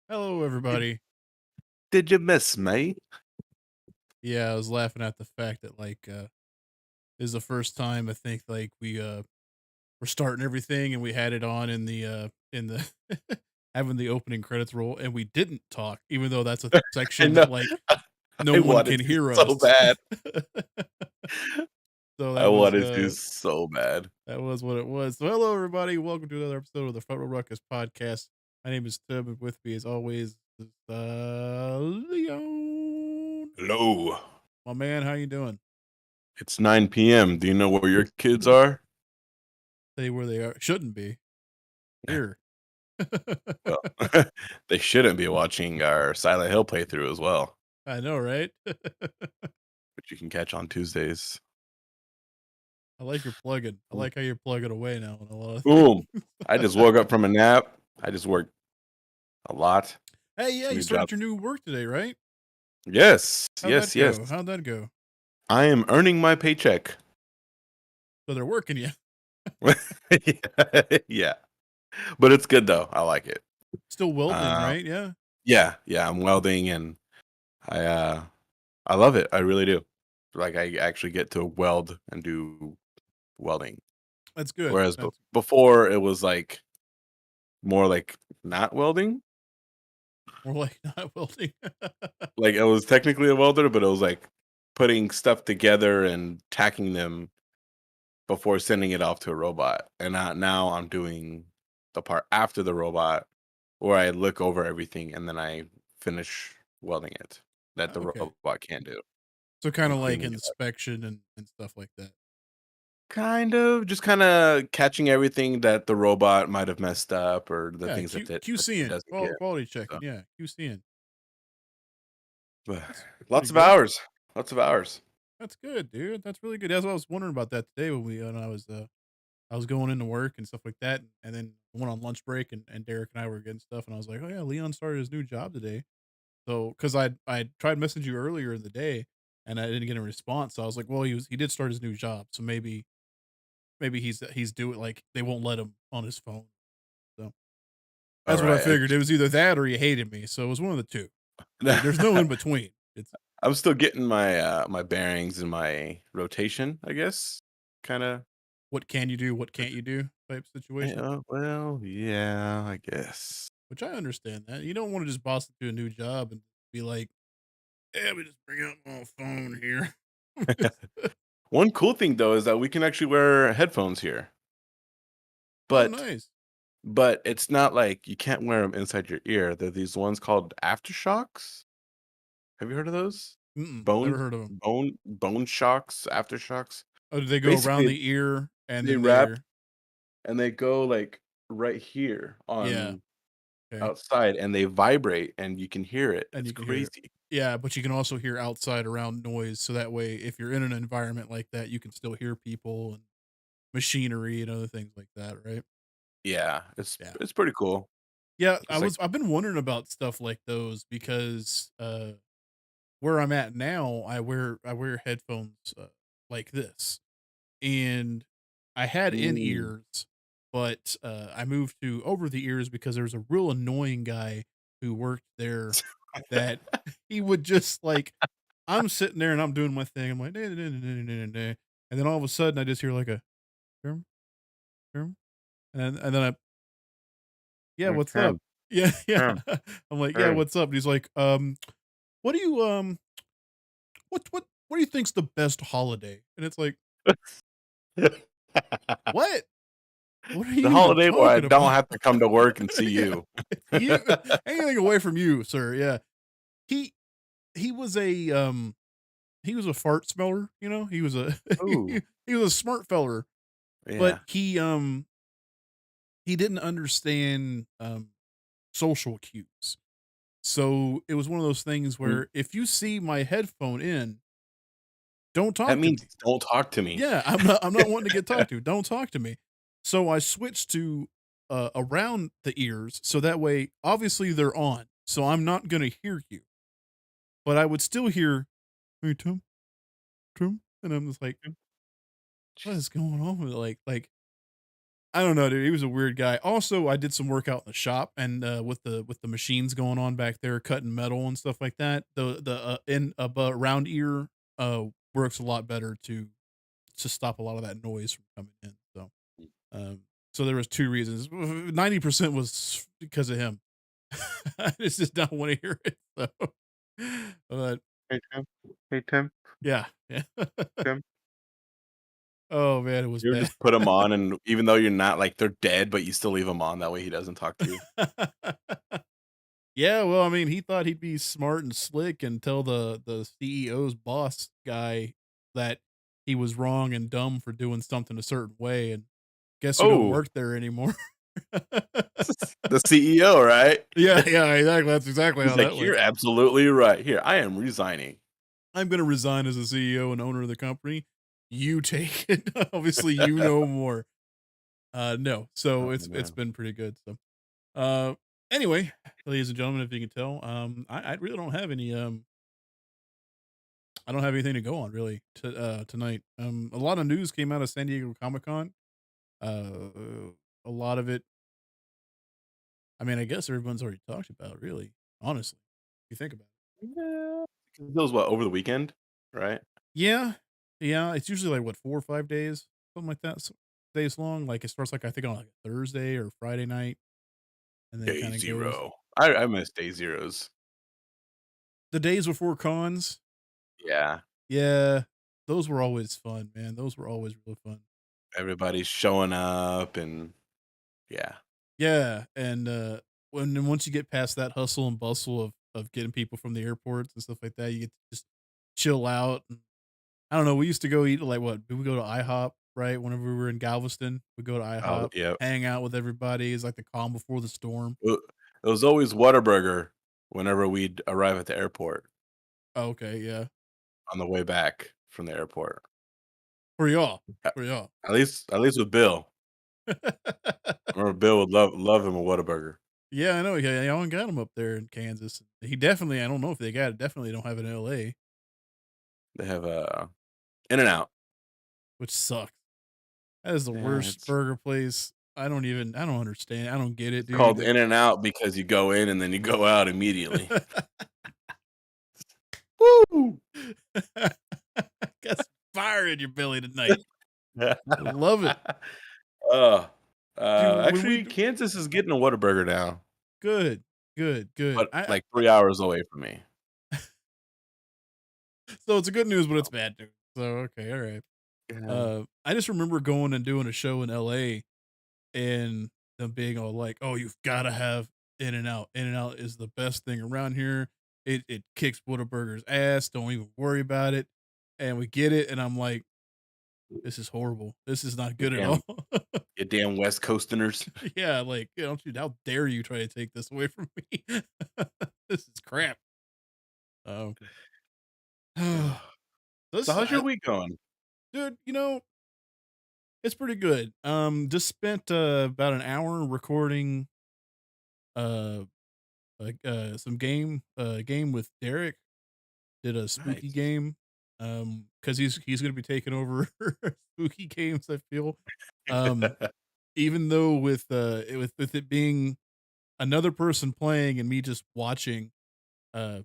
Hello, Did, everybody. did you miss me? Yeah, I was laughing at the fact that this is the first time I think we're starting everything and we had it on in the having the opening credits roll and we didn't talk, even though that's a I section that know. like no I one wanted can to hear so us. bad. So I wanted to so bad. that was what it was. So hello, everybody. Welcome to another episode of the Federal Ruckus podcast. My name is Tim, and with me, as always, is Leon. Hello. My man, how you doing? It's 9 p.m. Do you know where your kids are? Say where they are. Shouldn't be here. Well, they shouldn't be watching our Silent Hill playthrough as well, I know, right? which you can catch on Tuesdays. I like your plug-in. I like how you're plugging away now on a lot of things. Boom. I just woke up from a nap. I just worked a lot. Hey, yeah, you New job. started your new work today, right? Yes, How'd that yes, yes. go? How'd that go? I am earning my paycheck. So they're working you. Yeah. But it's good though. I like it. Still welding, Uh, right? Yeah. yeah, I'm welding and I I love it. I really do. Like I actually get to weld and do welding. That's good. Whereas That's before it was like more like not welding. more like not welding. Like I was technically a welder, but it was like putting stuff together and tacking them before sending it off to a robot. And now I'm doing the part after the robot where I look over everything and then I finish welding it that the Okay. robot can't do So kind and of like cleaning it up. inspection and stuff like that. Kind of just kind of catching everything that the robot might have messed up or the Yeah, things that it QCing, doesn't get. quality So, checking. Yeah, QCing. but That's lots pretty of good. hours, lots of hours. That's good, dude. That's really good. That's what I was wondering about that today when I was going into work and stuff like that, and then went on lunch break, and Derek and I were getting stuff, and I was like, "Oh yeah, Leon started his new job today." So, because I tried messaging you earlier in the day, and I didn't get a response, so I was like, "Well, he did start his new job, so maybe he's doing like they won't let him on his phone." So All that's what I right. figured. It was either that or he hated me, so it was one of the two. There's no in between. It's I'm still getting my my bearings and my rotation, I guess. Kind of. what can you do, what can't you do type situation. Well, yeah, I guess. Which I understand that you don't want to just boss into a new job and be like, "Yeah, we just bring out my phone here." One cool thing though is that we can actually wear headphones here, Oh, but nice. it's not like you can't wear them inside your ear. They're these ones called aftershocks. Have you heard of those? Mm-mm, never Bone heard of them. bone shocks, aftershocks. Oh, do they go around Basically, the ear and they then wrap they're and they go like right here yeah, on okay, outside and they vibrate and you can hear it. and It's you can hear it. crazy. Yeah, but you can also hear outside around noise, so that way, if you're in an environment like that, you can still hear people and machinery and other things like that, right? Yeah, Yeah. it's pretty cool. Yeah, It's like I've been wondering about stuff like those because, where I'm at now, I wear headphones, like this, and I had mm. in-ears, but, I moved to over-the-ears because there's a real annoying guy who worked there that he would just, like I'm sitting there and I'm doing my thing, I'm like, "Nah, nah, nah, nah, nah, nah, nah," and then all of a sudden, I just hear like a, "Term, term," and then I "Yeah, what's up?" Term, Yeah, yeah. term, I'm like, "Yeah, term. what's up?" And he's like, what do you, what do you think's the best holiday?" And it's like, "What? What are The you even holiday where I talking don't about?" have to come to work and see Yeah, you. it's you anything away from you, sir, yeah. He he was a, he was a fart smeller, you know? He was a Ooh, he was a smart feller, but yeah. he didn't understand, social cues. So, it was one of those things Mm. where if you see my headphone in, don't That talk to means me. don't talk to me. Yeah, I'm not wanting to get talked to, don't talk to me. So, I switched to, around the ears, so that way, obviously, they're on, so I'm not gonna hear you, but I would still hear, "Hey, Tim, Tim," and I'm just like, "What is Jeez. going on with it?" I don't know, dude, he was a weird guy. Also, I did some work out in the shop and, with the machines going on back there, cutting metal and stuff like that, in around ear, works a lot better to stop a lot of that noise from coming in, so, um, so there was 2 reasons. 90% was because of him. I just did not wanna hear it, so, but Hey, Tim. Hey, Tim. yeah, yeah. Tim. Oh, man, it was You ever bad. just put them on, and even though you're not like they're dead, but you still leave them on, that way he doesn't talk to you? Yeah, well, I mean, he thought he'd be smart and slick and tell the CEO's boss guy that he was wrong and dumb for doing something a certain way, and guess who don't Oh, work there anymore? the CEO, right? Yeah, yeah, exactly, that's exactly He's how like, that went. "You're absolutely right. Here, I am resigning." "I'm gonna resign as the CEO and owner of the company. You take it. Obviously, you know more." No, so Oh, it's man. been pretty good, so, uh, anyway, ladies and gentlemen, if you can tell, I really don't have any, I don't have anything to go on really tonight. A lot of news came out of San Diego Comic-Con. Uh, a lot of it, I mean, I guess everyone's already talked about, really, honestly, if you think about it. Yeah. It was what, over the weekend, right? Yeah, yeah, it's usually like what 4 or 5 days, something like that, days long. Like it starts like I think on like a Thursday or Friday night, and then it Day kind of goes. 0. I miss day zeros. The days before cons, Yeah. yeah, those were always fun, man. Those were always real fun. Everybody's showing up and yeah. Yeah, and, once you get past that hustle and bustle of getting people from the airports and stuff like that, you get to just chill out, and I don't know, we used to go eat, like, what? We would go to IHOP, right? Whenever we were in Galveston, we go to Oh, IHOP, yeah. hang out with everybody, it's like the calm before the storm. It was always Whataburger whenever we'd arrive at the airport Oh, okay, yeah. on the way back from the airport. For y'all, At for y'all. at least with Bill. I remember Bill would love him a Whataburger. Yeah, I know, yeah, y'all ain't got 'em up there in Kansas. He definitely I don't know if they got it, definitely don't have it in LA, They have, In-N-Out. which sucks. That is the Yeah, worst burger place. I don't understand. I don't get it, it's called dude. In-N-Out because you go in and then you go out immediately. Woo! Got some fire in your belly tonight. Love it. Uh, Dude, when we actually, d Kansas is getting a Whataburger now, good, good, good. but, like, 3 hours away from me. So it's a good news, but it's bad news. So, okay, alright. Yeah. I just remember going and doing a show in LA and them being all like, "Oh, you've gotta have In-N-Out. In-N-Out is the best thing around here. It kicks Whataburger's ass. Don't even worry about it." And we get it, and I'm like, "This is horrible. This is not You good at damn all." you damn West Coasterners. Yeah, like, don't you how dare you try to take this away from me? This is crap. Um, So this how's your week going? dude, it's pretty good. Just spent, about an hour recording, uh, some game with Derek. Did a spooky Nice. game, 'cause he's gonna be taking over spooky games, I feel. Um, even though with it being another person playing and me just watching, uh,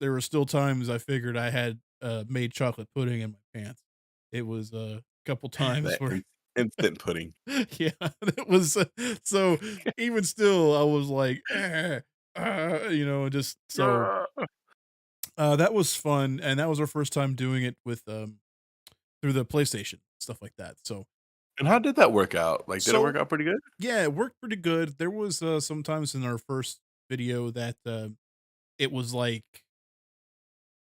there were still times I figured I had, made chocolate pudding in my pants. It was a couple times That where instant pudding. yeah, it was, so even still, I was like, just so, that was fun, and that was our first time doing it with, through the PlayStation, stuff like that, And how did that work out? Like, did it work so, out pretty good? yeah, it worked pretty good. There was, sometimes in our first video that, it was like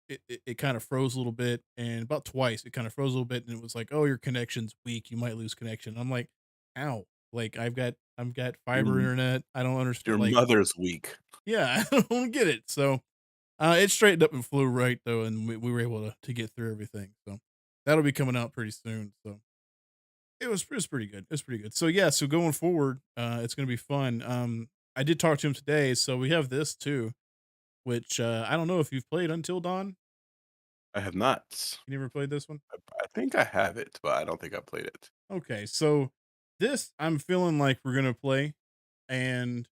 it kind of froze a little bit, and about twice it kind of froze a little bit, and it was like, "Oh, your connection's weak. You might lose connection." I'm like, "Ow!" Like I've got I've got Your fiber internet. I don't your understand, like, mother's weak. yeah, I don't get it. So, it straightened up and flew right though, and we were able to get through everything. So that'll be coming out pretty soon. So it was pretty good. It was pretty good. So yeah, so going forward, it's gonna be fun. I did talk to him today, so we have this too, which I don't know if you've played Until Dawn. I have not. You never played this one? I think I have it, but I don't think I played it. Okay, so this I'm feeling like we're gonna play, and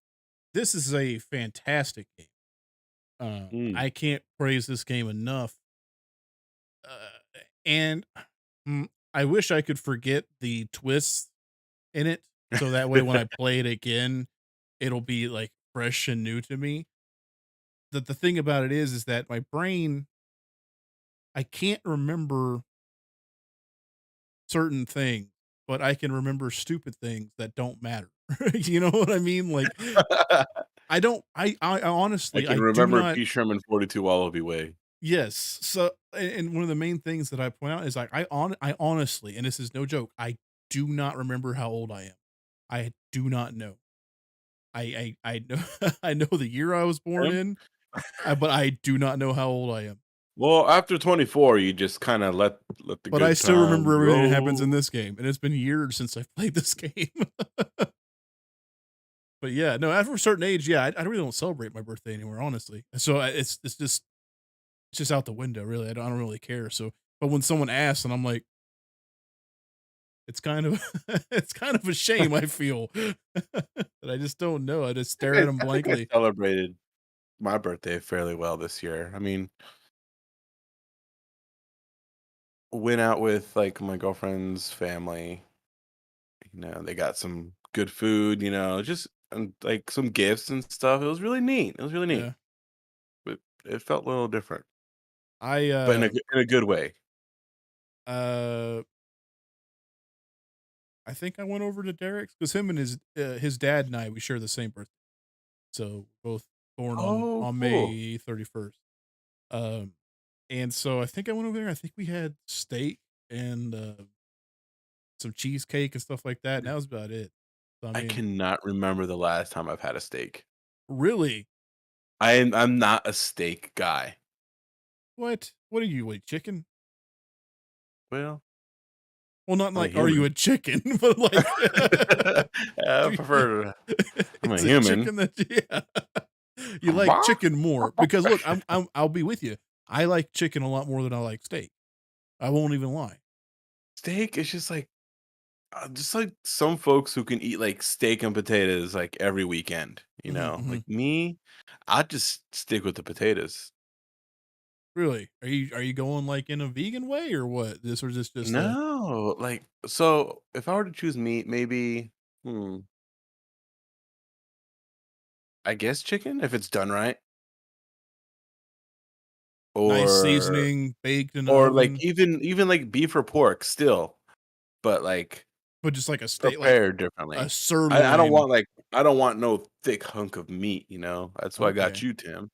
this is a fantastic game. Mm. I can't praise this game enough. And I wish I could forget the twists in it, so that way when I play it again, it'll be like fresh and new to me. The thing about it is that my brain, I can't remember certain things, but I can remember stupid things that don't matter. You know what I mean? Like I don't I I honestly can I do remember not. P. Sherman 42 Wallaby Way. Yes. So and one of the main things that I point out is like I honestly, and this is no joke, I do not remember how old I am. I do not know. I know I know the year I was born Him? in, but I do not know how old I am. Well, after 24, you just kinda let the But I good still times remember everything that happens in roll. this game, and it's been years since I've played this game. But yeah, no, after a certain age, yeah, I really don't celebrate my birthday anymore, honestly. So it's just out the window, really. I don't really care. So, but when someone asks, and I'm like, it's kind of it's kind of a shame. I feel that I just don't know. I just stare at them I think I blankly. celebrated my birthday fairly well this year. I mean, went out with, like, my girlfriend's family, they got some good food, just and, like, some gifts and stuff. It was really neat. It was really neat. Yeah, But it felt a little different, I but in a good way. uh I think I went over to Derek's because him and his dad and I we share the same birthday, so both born on Oh, cool. May 31st. Um, and so I think I went over there. I think we had steak and some cheesecake and stuff like that, and that was about it. So I I mean, cannot remember the last time I've had a steak. really, I'm not a steak guy. what? What are you? Wait, chicken? Well, Well, not I'm a like are you a human. chicken, but like, I do you- prefer I'm a is it human. chicken that yeah you like chicken more? Because look, I'll be with you. I like chicken a lot more than I like steak. I won't even lie. Steak is just like some folks who can eat like steak and potatoes like every weekend, Mhm, Like mhm. me, I just stick with the potatoes. Really? Are you going, like, in a vegan way or what? This or this just a No, like so if I were to choose meat, maybe I guess chicken if it's done right. nice Or seasoning, baked in the or like oven, even like beef or pork still, but like but just like a steak like prepared a differently. I don't sirloin. want I don't want no thick hunk of meat. That's why I got Okay. you, Tim.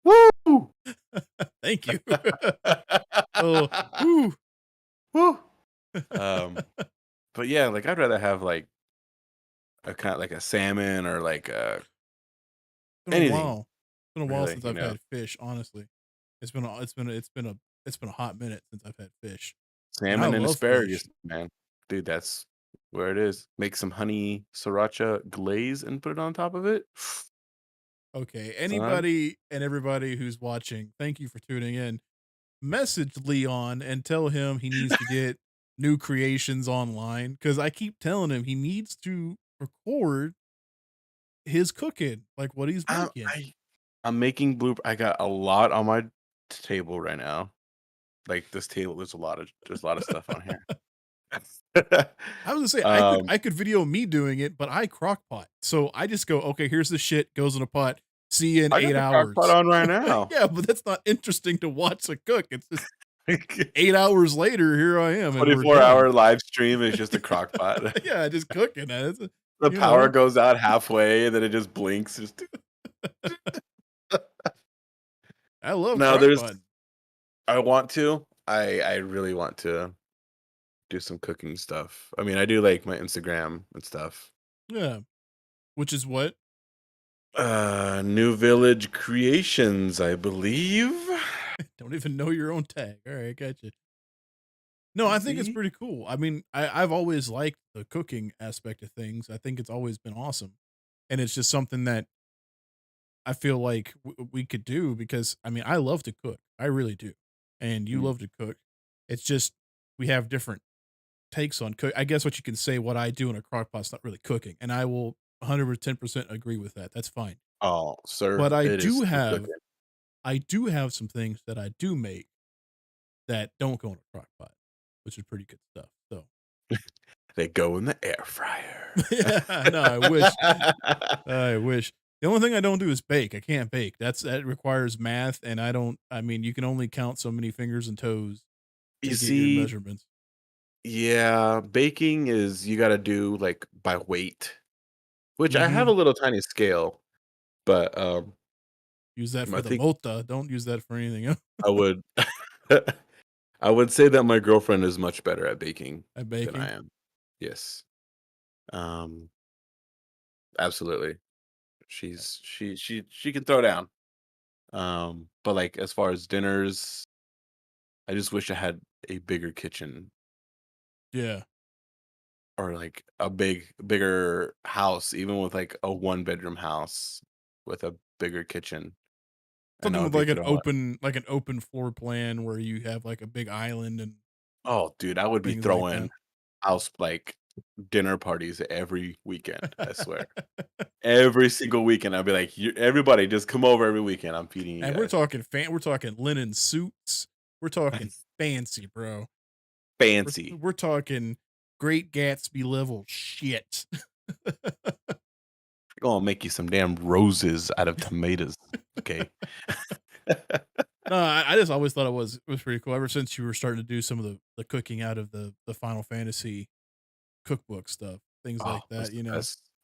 Woo! Thank you. Oh, whew. Woo! Um, but yeah, like I'd rather have like a kind of like a salmon or like It's been a anything while. It's been a while really, since I've had fish, honestly. It's been a hot minute since I've had fish, and I salmon and love asparagus, fish. man. Dude, that's where it is. Make some honey sriracha glaze and put it on top of it. Okay, Son, anybody and everybody who's watching, thank you for tuning in. Message Leon and tell him he needs to get new creations online because I keep telling him he needs to record his cooking, like what he's I, making. I I'm making blue. I got a lot on my table right now. Like this table, there's a lot of stuff on here. I was gonna say um, I could video me doing it, but I crock pot. So I just go, okay, here's the shit, goes in a pot. See you in I got eight the crock pot hours. on right now. Yeah, but that's not interesting to watch a cook. It's just 8 hours later, here I am, and we're 24-hour done. live stream is just a crock pot. Yeah, just cooking. The You power know, goes out halfway and then it just blinks. I love No, crock there's pot. I want to. I really want to do some cooking stuff. I mean, I do like my Instagram and stuff. Yeah, which is what? New Village Creations, I believe. Don't even know your own tag. Alright, gotcha. No, I think it's See? pretty cool. I mean, I've always liked the cooking aspect of things. I think it's always been awesome, and it's just something that I feel like we could do because, I mean, I love to cook. I really do, and you Mm. love to cook. It's just we have different takes on cook. I guess what you can say what I do in a crock pot's not really cooking, and I will 110% agree with that. That's fine. Oh, sir, But I it is do still have cooking. I do have some things that I do make that don't go in a crock pot, which is pretty good stuff. So, They go in the air fryer. yeah, no, I wish. I wish. The only thing I don't do is bake. I can't bake. That requires math, and I mean, you can only count so many fingers and toes You to get your see, measurements. yeah, baking is you gotta do, like, by weight, which I have a Mhm. little tiny scale, but, Use that I for the think mota, don't use that for anything else. I would I would say that my girlfriend is much better at baking At than I baking. am. Yes. Um, absolutely. She can throw down. But, like, as far as dinners, I just wish I had a bigger kitchen Yeah. or, like, a bigger house, even with, like, a one-bedroom house with a bigger kitchen. I Something know it'd with be like an open floor plan where you have, like, a big island and oh, dude, I would be things like throwing that. like, dinner parties every weekend, I swear. Every single weekend, I'd be like, "You everybody just come over every weekend, I'm feeding you And guys." we're talking linen suits. We're talking fancy, bro. Fancy. We're talking Great Gatsby level shit. Gonna make you some damn roses out of tomatoes, okay? No, I just always thought it was pretty cool ever since you were starting to do some of the cooking out of the Final Fantasy cookbook stuff, things Oh, like that's that, the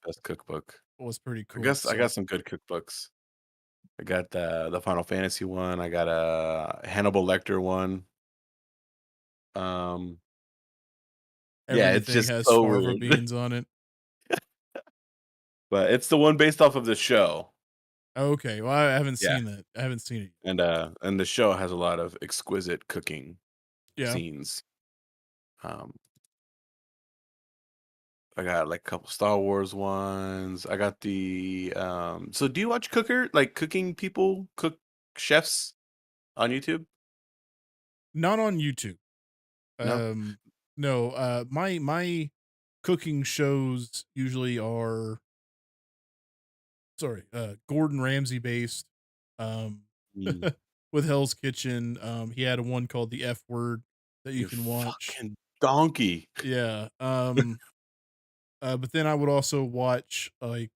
best cookbook. was pretty I cool, guess I so got some good cookbooks. I got the Final Fantasy one, I got a Hannibal Lecter one. Um, yeah, it's everything just has so fava weird, beans on it. but it's the one based off of the show. Okay, well, I haven't Yeah, seen that. I haven't seen it. and the show has a lot of exquisite cooking Yeah. scenes. Um, I got, like, a couple Star Wars ones. I got so do you watch cooking people, cook chefs on YouTube? Not on YouTube. No? Um, no, my cooking shows usually are sorry, Gordon Ramsay based, um, Mm, with Hell's Kitchen. He had a one called The F Word that you you can watch. fucking donkey. Yeah, but then I would also watch, like,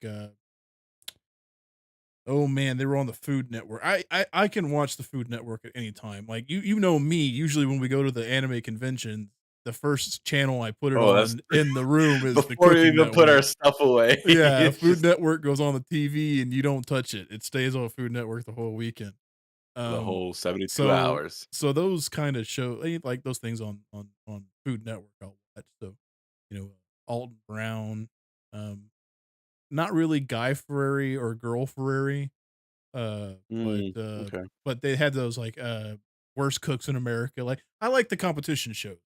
oh, man, they were on the Food Network. I can watch the Food Network at any time. Like, you know me, usually when we go to the anime convention, the first channel I put it Oh, that's on in the room is the before we Cooking even put Network. our stuff away. Yeah, It's Food just Network goes on the TV and you don't touch it. It stays on Food Network the whole weekend. the Um, whole 72 so hours. so those kinda show like those things on Food Network I'll watch. So, Alton Brown, um, not really Guy Fieri or Girl Fieri, uh, but, Mm, uh, okay. but they had those, like, Worst Cooks in America. Like, I like the competition shows,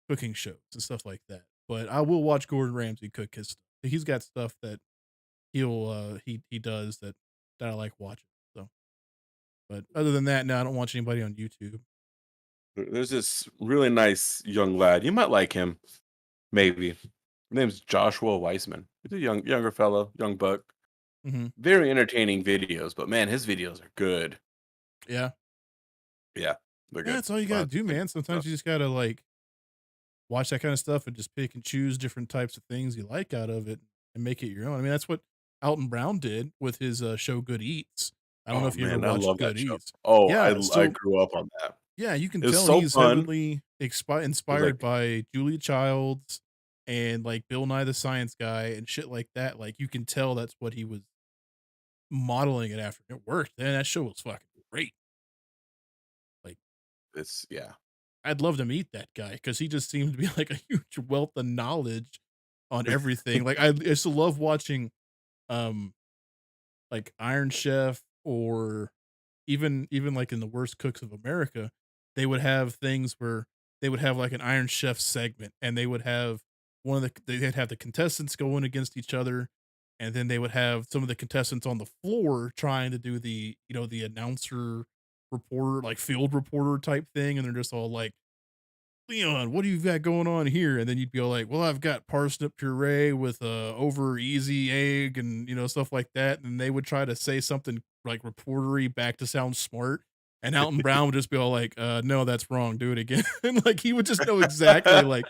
cooking shows and stuff like that, but I will watch Gordon Ramsay cook his stuff. He's got stuff that he does that I like watching, so but other than that, no, I don't watch anybody on YouTube. There's this really nice young lad. You might like him, maybe. His name's Joshua Weissman. He's a younger fellow, young buck. Mhm. Very entertaining videos, but man, his videos are good. Yeah. Yeah, they're Yeah, good. that's all you I'll gotta have to do, check man. those out. Sometimes you just gotta, like, watch that kinda stuff and just pick and choose different types of things you like out of it and make it your own. I mean, that's what Alton Brown did with his, show Good Eats. I don't know Oh if you ever man, I watched love that Good show. Eats. Oh, Yeah, I so grew up on that. yeah, you can It was tell so he's fun. heavily It was inspired like by Julia Childs and, like, Bill Nye the Science Guy and shit like that. Like, you can tell that's what he was modeling it after. It worked, man. That show was fucking great. Like, it's yeah. I'd love to meet that guy because he just seemed to be like a huge wealth of knowledge on everything. Like, I used to love watching, um, like Iron Chef or even like in the Worst Cooks of America, they would have things where they would have like an Iron Chef segment, and they would have they'd have the contestants going against each other, and then they would have some of the contestants on the floor trying to do the, the announcer reporter, like field reporter type thing, and they're just all like, "Leon, what do you got going on here?" And then you'd be all like, "Well, I've got parsnip puree with a over easy egg and, stuff like that." And they would try to say something like reportery back to sound smart. And Alton Brown would just be all like, no, that's wrong. Do it again." And like he would just know exactly like,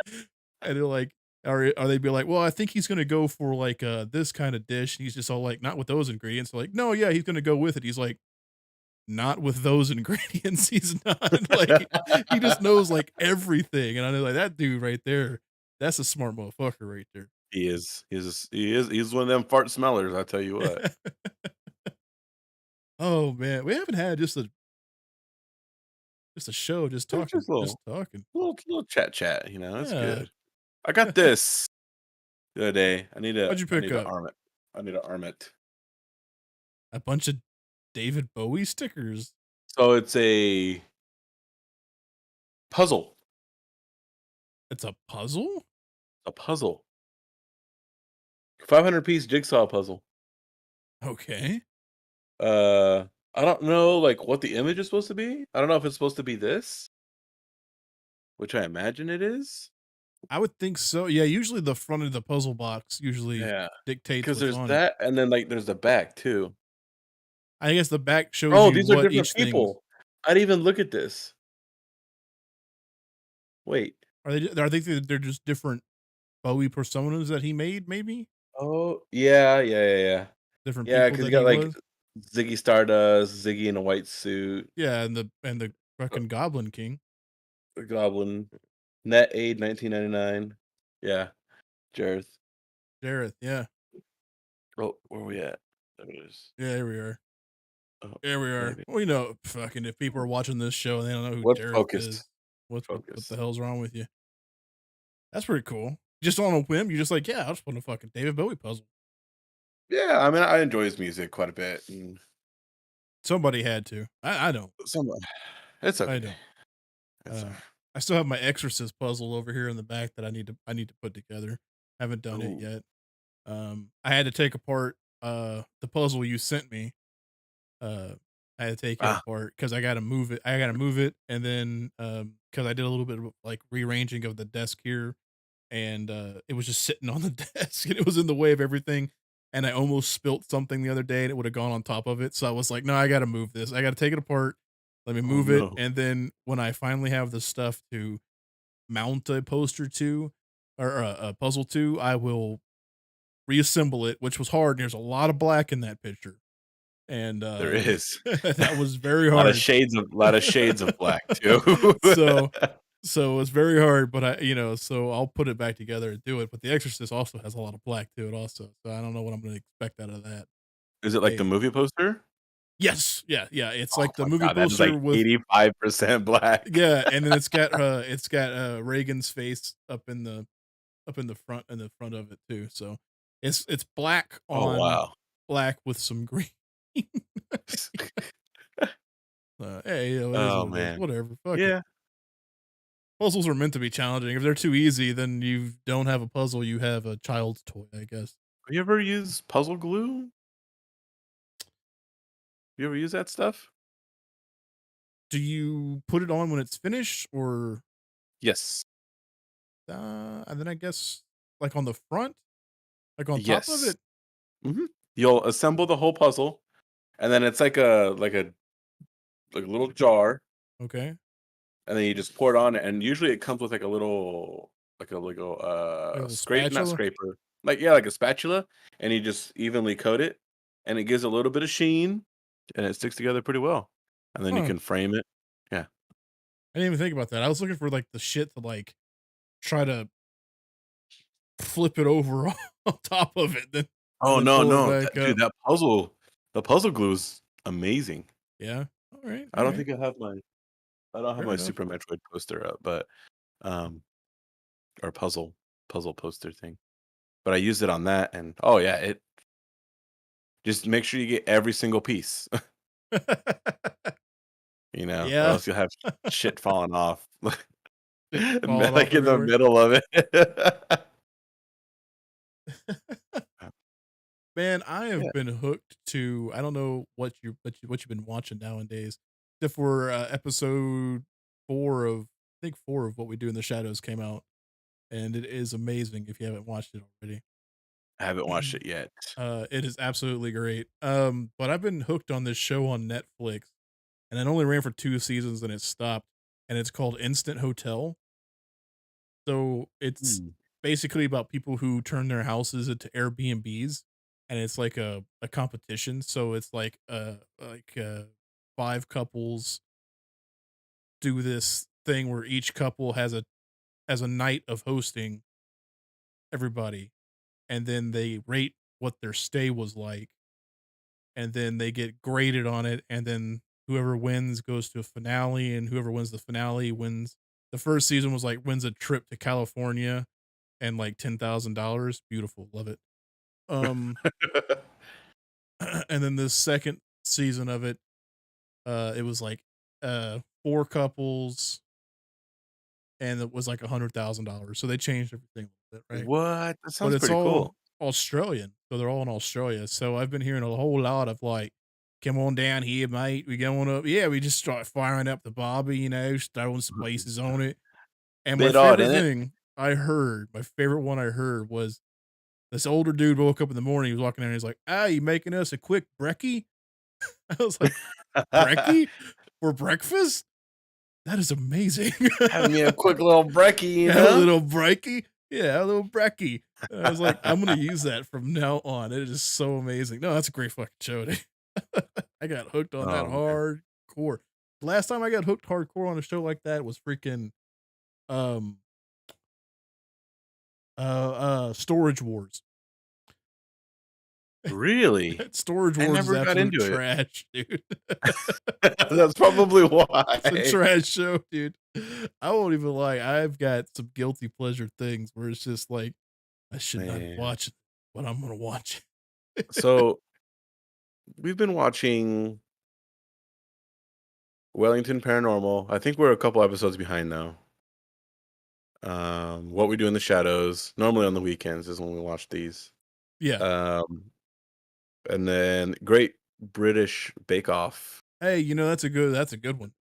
and they're like, or they'd be like, "Well, I think he's gonna go for like this kind of dish." And he's just all like, "Not with those ingredients." Like, "No, yeah, he's gonna go with it." He's like, "Not with those ingredients." He's not like he just knows like everything, and I know like that dude right there, that's a smart motherfucker right there. He is. He's one of them fart smellers, I tell you what. Oh man, we haven't had just a show just It's talking, just a just talking. little chat, It's Yeah, good. I got this the other day. what'd you I pick need to up? arm it. I need to arm it. A bunch of David Bowie stickers. So it's a puzzle. It's a puzzle. A puzzle. 500-piece jigsaw puzzle. Okay, I don't know like what the image is supposed to be. I don't know if it's supposed to be this, which I imagine it is. I would think so. Yeah, usually the front of the puzzle box usually Yeah, dictates because what's there's on it. that, and then like there's the back too. I guess the back shows Oh, you these are what different each thing's. people. I didn't even look at this. Wait. Are they they're just different Bowie personas that he made, maybe? Oh, yeah, yeah. Different Yeah, people because you that got he like was? Ziggy Stardust, Ziggy in a white suit, Yeah, and the uh, fucking Goblin King. the Goblin, Net Aid 1999. Yeah, Jareth. Jareth, yeah. Oh, where we at? There it is. Yeah, here we are. Oh, Here we are. maybe. Well, fucking if people are watching this show and they don't know who What Jareth focus? is, what the Focus. hell's wrong with you? That's pretty cool. Just on a whim, you're just like, "Yeah, I just want a fucking David Bowie puzzle." Yeah, I mean, I enjoy his music quite a bit, and Somebody had to. I don't. some it's I okay. don't. It's Uh, I still have my Exorcist puzzle over here in the back that I need to put together. Haven't done it ooh, yet. I had to take apart, the puzzle you sent me. Uh, I had to take it ah, apart because I gotta move it, and then, because I did a little bit of, like, rearranging of the desk here, and, it was just sitting on the desk, and it was in the way of everything, and I almost spilt something the other day, and it would've gone on top of it, so I was like, "No, I gotta move this. I gotta take it apart. Let me oh move it, no, and then when I finally have the stuff to mount a poster to or a puzzle to, I will reassemble it," which was hard, and there's a lot of black in that picture, and, there is that was very a hard. lot of shades of black too. So so it's very hard, but so I'll put it back together and do it, but The Exorcist also has a lot of black to it also, so I don't know what I'm gonna expect out of that. Is it like the Hey movie poster? yes, yeah, yeah, it's Oh like the my movie god, that is poster like with 85% black. yeah, and then it's got Reagan's face up in the front of it too, so it's black Oh on wow. black with some green. Hey, it is Oh what it is, man. whatever, fuck it. Yeah. Puzzles are meant to be challenging. If they're too easy, then you don't have a puzzle, you have a child's toy, I guess. Have you ever used puzzle glue? You ever use that stuff? Do you put it on when it's finished or, Yes. and then I guess, like, on the front? Like, on top of Yes. it? Mhm. You'll assemble the whole puzzle, and then it's like a little jar, Okay. and then you just pour it on, and usually it comes with like a little Like a little scrape, not spatula? scraper, like yeah, like a spatula, and you just evenly coat it, and it gives a little bit of sheen, and it sticks together pretty well, and then you Huh. can frame it. Yeah. I didn't even think about that. I was looking for, like, the shit to, like, try to flip it over on top of it, Oh then no, pull it no, back dude, up. the puzzle glue is amazing. Yeah. Alright, I don't alright. think I have mine. I don't have Fair my enough. Super Metroid poster up, but um, or puzzle poster thing. But I used it on that, and oh yeah, it just make sure you get every single piece, or Yeah, else you'll have shit falling off, like falling off in the everywhere. middle of it. Man, I Yeah, have been hooked to I don't know what you've been watching nowadays, except for, episode 4 of I think 4 of What We Do in the Shadows came out, and it is amazing if you haven't watched it already. I haven't watched it yet. It is absolutely great. But I've been hooked on this show on Netflix, and it only ran for 2 seasons and it stopped, and it's called Instant Hotel. So, it's Mm. basically about people who turn their houses into Airbnbs, and it's like a competition. So, it's like 5 couples do this thing where each couple has a night of hosting everybody, and then they rate what their stay was like, and then they get graded on it, and then whoever wins goes to a finale, and whoever wins the finale wins the first season was like wins a trip to California and like $10,000. Beautiful, love it. Um, and then the second season of it, it was like 4 couples, and it was like $100,000. So they changed everything a little bit, right? What? That But sounds it's pretty cool. all Australian, so they're all in Australia. So I've been hearing a whole lot of like, "Come on down here, mate. We going up." Yeah, we just start firing up the barbie, throwing spices on it. And my Bit odd, favorite isn't it? thing my favorite one I heard was this older dude woke up in the morning, he was walking in and he's like, "Ah, you making us a quick brekkie?" I was like, "Brekkie? For breakfast? That is amazing." Having me a quick little brekkie, A little brekkie? Yeah, a little brekkie. And I was like, "I'm gonna use that from now on." It is so amazing. No, that's a great fucking show, dude. I got hooked on that Oh, man. hardcore. Last time I got hooked hardcore on a show like that was freaking, um, Storage Wars. Really? Storage I Wars is never got absolute into it. trash, dude. That's probably It's a why. trash show, dude. I won't even lie, I've got some guilty pleasure things where it's just like, I should not Man. watch it, but I'm gonna watch it. So, we've been watching Wellington Paranormal. I think we're a couple episodes behind now. What We Do in the Shadows. Normally on the weekends is when we watch these. Yeah. Um, and then Great British Bake Off. Hey, that's a good one.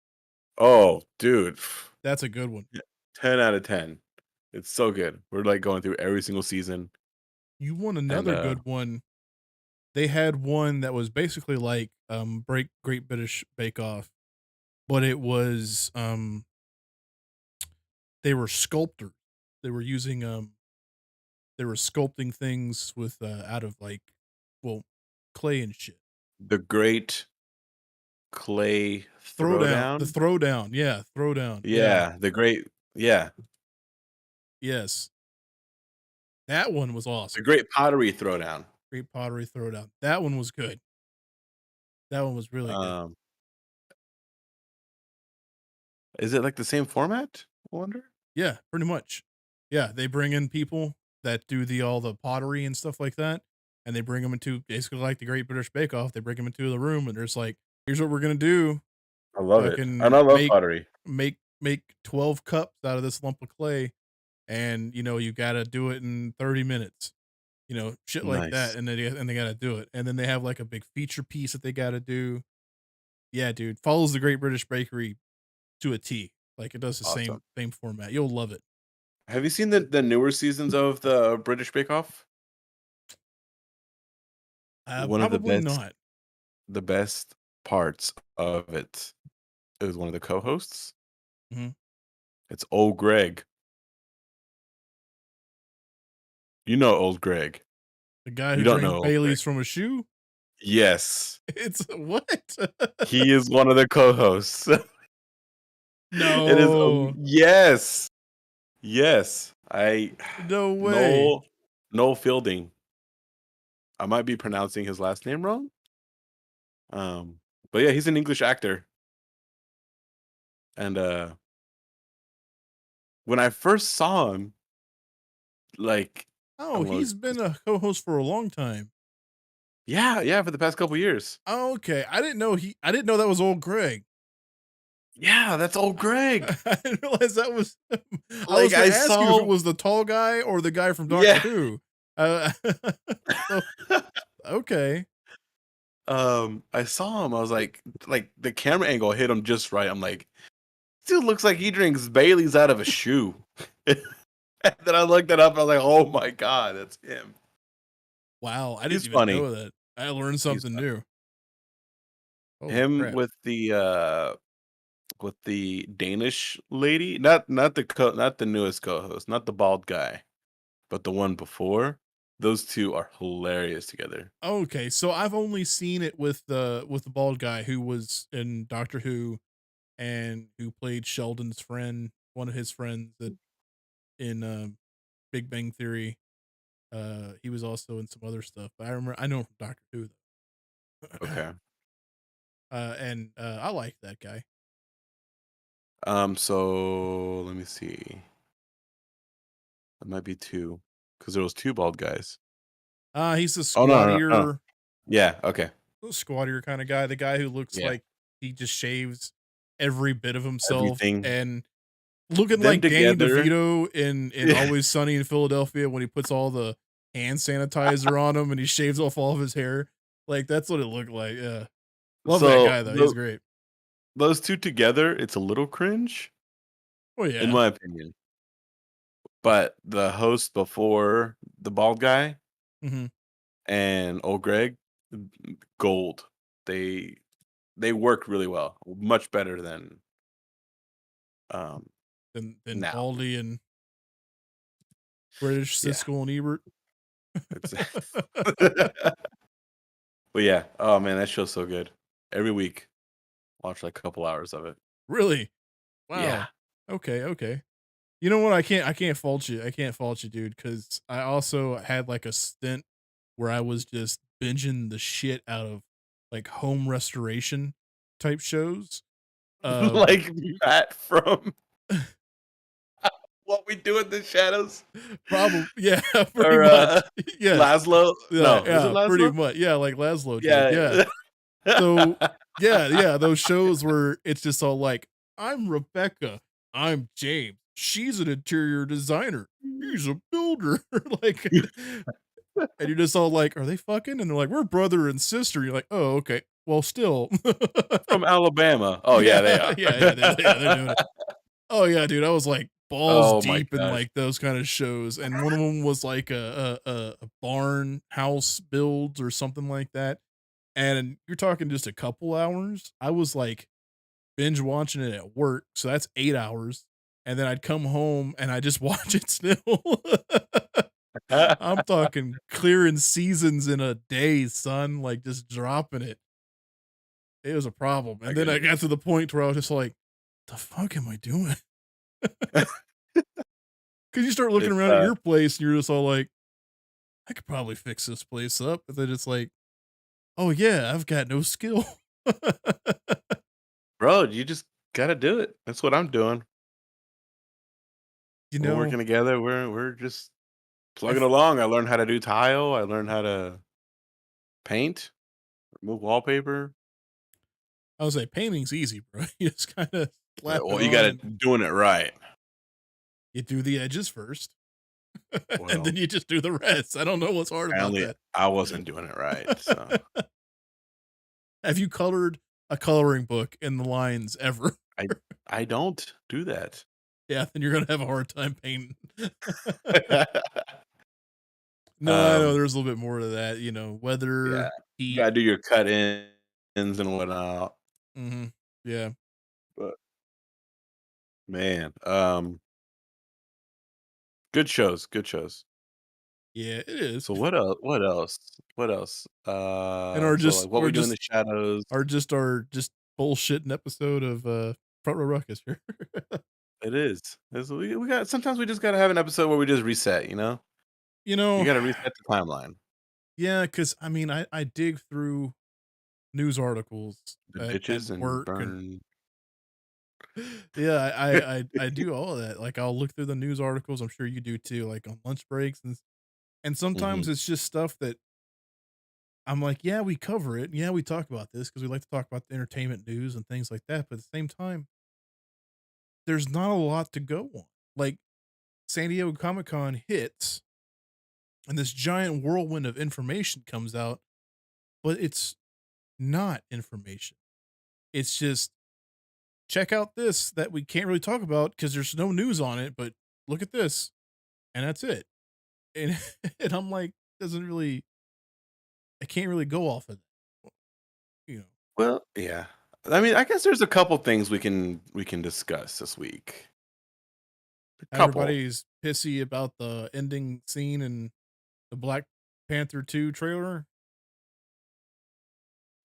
Oh, dude. That's a good one. Yeah, 10 out of 10. It's so good. We're like going through every single season. You want And another good one, they had one that was basically like, Break Great British Bake Off, but it was, they were sculptors. They were using, they were sculpting things with, out of like, well, clay and shit. the Great Clay The Throwdown. throwdown, yeah, throwdown, yeah, Yeah, the great yeah, yes. That one was the awesome. Great Pottery Throwdown. Great pottery throwdown. That one was good. That one was really good. Um, is it like the same format? I wonder. Yeah, pretty much. Yeah, they bring in people that do all the pottery and stuff like that, and they bring them into basically like the Great British Bake Off. They bring them into the room, and there's like, "Here's what we're gonna do. I love it. And Fucking I love pottery. make 12 cups out of this lump of clay, and you gotta do it in 30 minutes." Shit like that, Nice. and they gotta do it, and then they have like a big feature piece that they gotta do. Yeah, dude, follows the Great British Bakery to a T. Like it does the Awesome. same format. You'll love it. Have you seen the newer seasons of the British Bake Off? One of Probably not. the best parts of it is one of the co-hosts. Mhm. It's old Greg. You know old Greg. The guy You who don't drank know old Greg. Bailey's from a shoe? Yes. It's what? He is one of the co-hosts. It is No. yes. Yes. I No way. Noel Noel Fielding. I might be pronouncing his last name wrong. Um, but yeah, he's an English actor. And when I first saw him, like I Oh, don't know, he's been a co-host for a long time. yeah, yeah, for the past couple years. Oh, okay. I didn't know that was old Greg. Yeah, that's old Greg. I didn't realize that was I Like was gonna I ask you if it saw, was the tall guy or the guy from Doctor yeah. Who. So okay. I saw him. I was like the camera angle hit him just right. I'm like, this dude looks like he drinks Bailey's out of a shoe. And then I looked it up. I was like, oh my god, that's him. Wow, I didn't He's even funny. know that. I learned He's something funny. new. Holy Him crap. with the Danish lady, not the newest co-host, not the bald guy, but the one before. Those two are hilarious together. Okay, so I've only seen it with the bald guy who was in Doctor Who and who played Sheldon's friend, one of his friends that in Big Bang Theory. He was also in some other stuff, but I know him from Doctor Who though. Okay. And I like that guy. So let me see. It might be two, because there was two bald guys. He's a Oh no, no, no, no. squattier, Yeah. Okay. squattier kind of guy. The guy who looks Yeah. like he just shaves every bit of himself Everything. and looking Them like Danny together. DeVito in Yeah. Always Sunny in Philadelphia when he puts all the hand sanitizer on him and he shaves off all of his hair. Like that's what it looked like. Yeah. Love that So guy though. He's great. those two together, it's a little cringe, Oh in yeah. my opinion. But the host before the bald guy hmm and old Greg, gold. They they work really well, much better than um Than now. Baldy and British Yeah. Siskel and Ebert. It's but yeah, oh man, that show's so good. Every week, watch like a couple hours of it. Really? Yeah. Wow. Okay, okay. You know what? I can't fault you. I can't fault you, dude, because I also had like a stint where I was just binging the shit out of like home restoration type shows. Um, Like Matt from What We Do in the Shadows, Probably, yeah, pretty or much. Yes. Laszlo. Yeah, No, is it yeah, pretty Laszlo? much. Yeah, like Laszlo did. Yeah. Yeah. So, yeah, yeah, those shows where it's just all like, "I'm Rebecca. I'm James. She's an interior designer. He's a builder." Like, and you're just all like, "Are they fucking?" And they're like, "We're brother and sister." You're like, "Oh, okay. Well, still." From Alabama. Oh yeah, Yeah, they are. yeah, they're doing it. Oh, yeah, dude, I was, like, balls Oh my deep in, gosh. like, those kinda shows, and one of them was, like, a barn house builds or something like that, and you're talking just a couple hours. I was, like, binge watching it at work, so that's 8 hours, and then I'd come home and I just watch it still. I'm talking clearing seasons in a day, son, like, just dropping it. It was a problem, I and then get I it. got to the point where I was just like, "The fuck am I doing?" 'Cause you start looking It's around at your place and you're just all like, "I could probably fix this place up," but then it's like, "Oh, yeah, I've got no skill." bro, you just gotta do it. That's what I'm doing. You We're know, working together. We're just I plugging f along. I learned how to do tile. I learned how to paint, remove wallpaper. I would say painting's easy, bro. You just kinda slap it Well, you on gotta and doing it right. you do the edges first, and then Well, you just do the rest. I don't know what's hard about apparently that. I wasn't doing it right. So Have you colored a coloring book in the lines ever? I I don't do that. Yeah, then you're gonna have a hard time painting. No, I know um, there's a little bit more to that, yeah, weather, you heat. gotta do your cut ins and whatnot. Mhm. Yeah. But man, good shows, good shows. Yeah, it is. So what else? What else? What else? And our So just like what or we do in the just shadows. our just bullshitting episode of, Front Row Ruckus here. It is. We got sometimes we just gotta have an episode where we just reset. You You know, gotta reset the timeline. yeah, because I mean, I dig through news articles The at ditches and work and burn. Yeah, I do all of that. Like, I'll look through the news articles, I'm sure you do too, like, on lunch breaks, and sometimes Mhm. it's just stuff that I'm like, "Yeah, we cover it. Yeah, we talk about this because we like to talk about the entertainment news and things like that," but at the same time, there's not a lot to go on. Like, San Diego Comic-Con hits, and this giant whirlwind of information comes out, but it's not information. It's just, "Check out this that we can't really talk about because there's no news on it, but look at this," and that's it. And and I'm like, doesn't really I can't really go off of that, you know. Well, yeah. I mean, I guess there's a couple things we can discuss this week. A couple. Everybody's pissy about the ending scene in the Black Panther 2 trailer.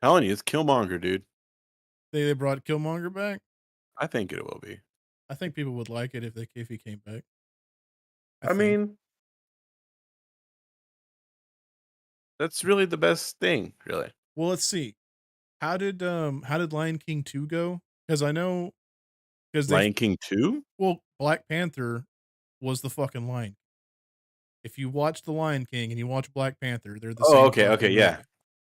Telling you, it's Killmonger, dude. They brought Killmonger back. I think it will be. I think people would like it if he came back. I I think. mean, that's really the best thing, really. Well, let's see. How did Lion King 2 go? Because I know because they Lion King 2? well, Black Panther was the fucking lion. If you watch The Lion King and you watch Black Panther, they're the Oh, same okay, okay, fucking yeah. movie.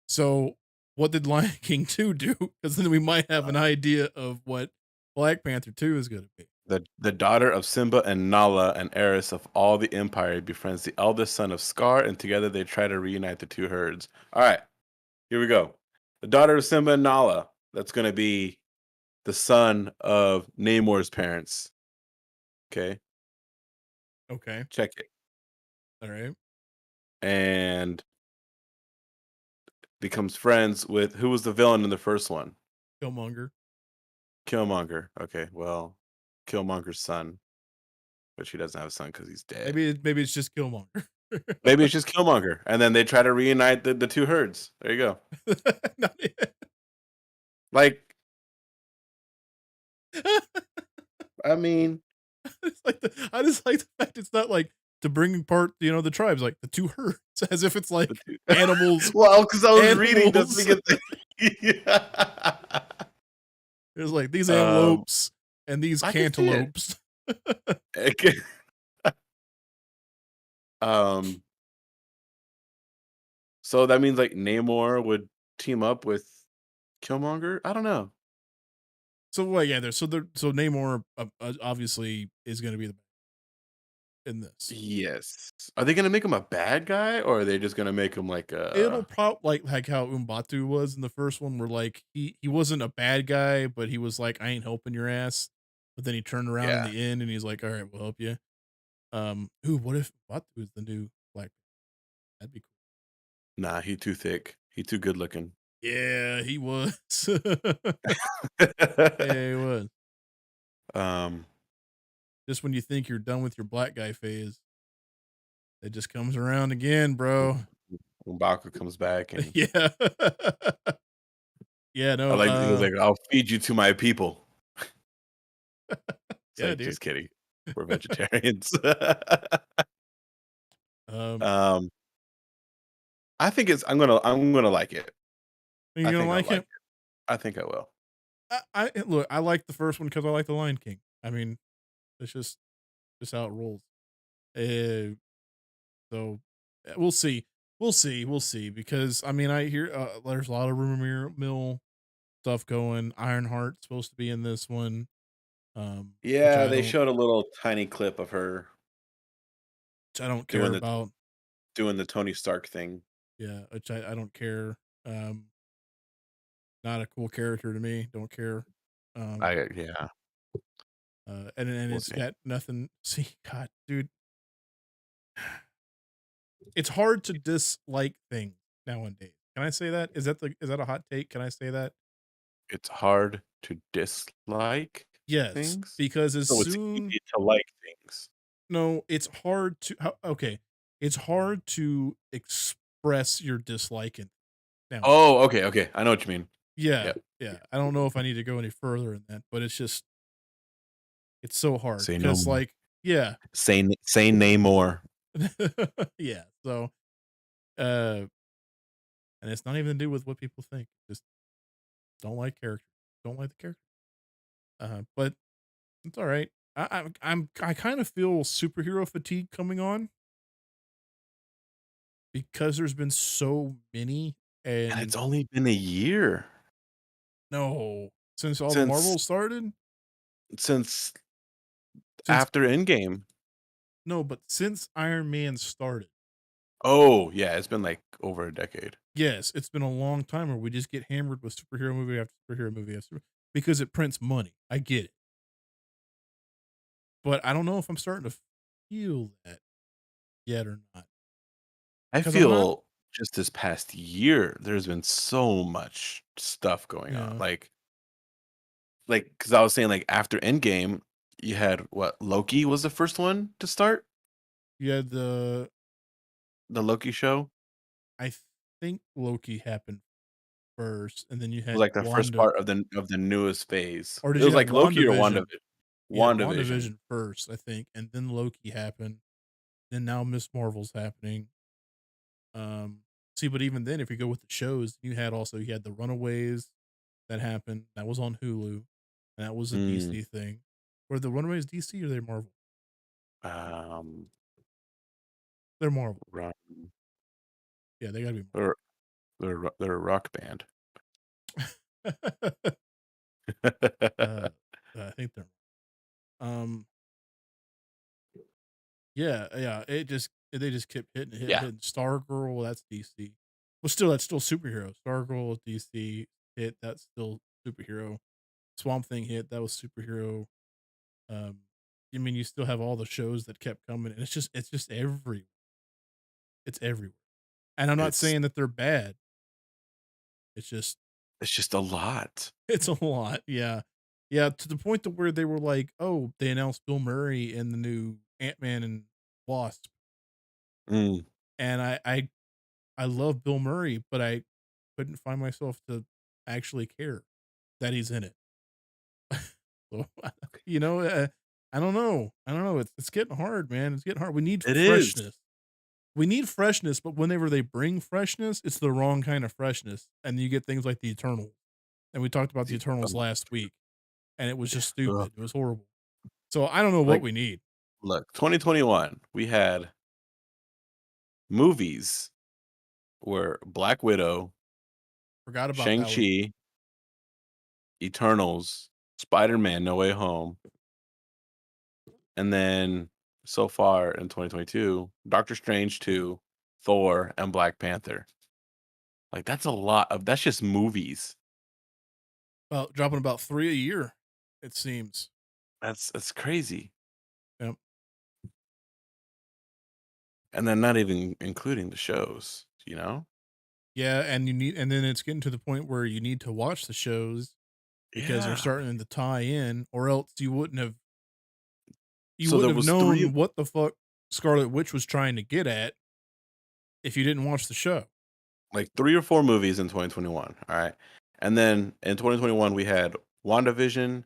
So, what did Lion King 2 do? Because then we might have an idea of what Black Panther 2 is gonna be. The daughter of Simba and Nala, an heiress of all the empire, befriends the eldest son of Scar, and together they try to reunite the two herds. All right, here we go. The daughter of Simba and Nala. That's going to be the son of Namor's parents. Okay, Okay, check it. alright. And becomes friends with who was the villain in the first one? Killmonger. Killmonger. Okay, well, Killmonger's son, but she doesn't have a son because he's dead. Maybe it's just Killmonger. Maybe it's just Killmonger, and then they try to reunite the two herds. There you go. Not it. Like, I mean, It's like I just like the fact it's not like to bring apart, the tribes, like the 2 herds, as if it's the like two. animals Well, because I was reading the animals. thing. Yeah. It's like these um, antelopes and these I can see it. cantaloupes. Okay. Um, so that means like Namor would team up with Killmonger. I don't know. So, well, yeah, so Namor, obviously is gonna be the in this. Yes. Are they gonna make him a bad guy, or are they just gonna make him like It'll a? like how Umbatu was in the first one, where, like, he wasn't a bad guy, but he was like, "I ain't helping your ass," but then he turned around in Yeah. the end, and he's like, "Alright, we'll help you." What if Umbatu is the new Black That'd be cool. Nah, he too thick. He too good looking. Yeah, he was. Yeah, he was. um, Just when you think you're done with your black guy phase, it just comes around again, bro. when Baku comes back, and Yeah. Yeah, I no, like he was like, "I'll feed you to my people." It's yeah, like, dude. just kidding. We're vegetarians. Um, um, I think it's. I'm gonna like it. are you I gonna think I'll like like it? it. I think I will. Look, I like the first one because I like The Lion King. I mean, it's just how it rolls. Uh, so we'll see. We'll see. Because I mean, I hear there's a lot of rumor mill stuff going. Ironheart's supposed to be in this one, which Yeah, they showed a little tiny clip of her I don't care doing the about. doing the Tony Stark thing. Yeah, which I don't care. Um, Not a cool character to me. Don't care. Um, Yeah, and we'll it's see. got nothing. See, God, dude, it's hard to dislike things nowadays. Can I say that? Is that a hot take? Can I say that? It's hard to dislike Yes, things, because as so it's soon easy to like things. no, it's hard to okay, it's hard to express your dislike in nowadays. Oh, okay, okay. I know what you mean. Yeah, Yep. yeah. I don't know if I need to go any further in that, but it's so hard Say no because more. like yeah, Say name more. yeah. So uh, and it's not even to do with what people think. Just don't like character. Don't like the character. But It's all right. I kind of feel superhero fatigue coming on because there's been so many, And it's and only been a year no, since all the since Marvel started, since since after Endgame. no, but since Iron Man started. Oh, yeah, it's been, like, over a decade. Yes, it's been a long time where we just get hammered with superhero movie after superhero movie after because it prints money. I get it. But I don't know if I'm starting to feel that yet or not. I Because I'm not. feel just this past year, there's been so much stuff going on. Yeah. Because I was saying, like, after Endgame, you had what, Loki was the first one to start? You had the The Loki show? I think Loki happened first, and then you Was had like the first Wanda, part of the newest phase. or It did you was have like Loki or WandaVision? You had WandaVision. WandaVision first, I think, and then Loki happened. Then now Miss Marvel's happening. See, but even then, if you go with the shows, you had the Runaways that happened. That was on Hulu, and that was a Mm, DC thing. Were the Runaways DC or they Marvel? um, They're Marvel. rock Yeah, they gotta be they're they're a rock band. Marvel. uh, I think they're. Um, yeah, yeah. They just kept Yeah, hitting. Stargirl, that's DC. Well, still, that's still superhero. Stargirl, DC hit. That's still superhero. Swamp Thing hit. That was superhero. Um, I mean, you still have all the shows that kept coming, and it's just it's everywhere. And I'm not it's saying that they're bad. It's just it's just a lot. it's a lot. Yeah, yeah. To the point to where they were like, oh, they announced Bill Murray in the new Ant Man and Wasp, Mm, and I love Bill Murray, but I couldn't find myself to actually care that he's in it. So, you know, I don't know. I don't know. It's getting hard, man. It's getting hard. We need it is. freshness. We need freshness, but whenever they bring freshness, it's the wrong kind of freshness, and you get things like the Eternals. And we talked about the The Eternals last week, and it was just ugh. stupid. It was horrible. So I don't know what Like, we need. look, 2021, we had movies where Black Widow, Forgot about that one. Shang-Chi, Eternals, Spider-Man: No Way Home, and then so far in 2022, Doctor Strange 2, Thor, and Black Panther. Like, that's just movies. Well, dropping about 3 a year, it seems. That's crazy. Yep. And then not even including the shows, you know? Yeah, and then it's getting to the point where you need to watch the shows because they're Yeah. starting to tie in, or else you So there wouldn't have was 3 known what the fuck Scarlet Witch was trying to get at if you didn't watch the show. like 3 or 4 movies in 2021, alright? And then in 2021, we had WandaVision,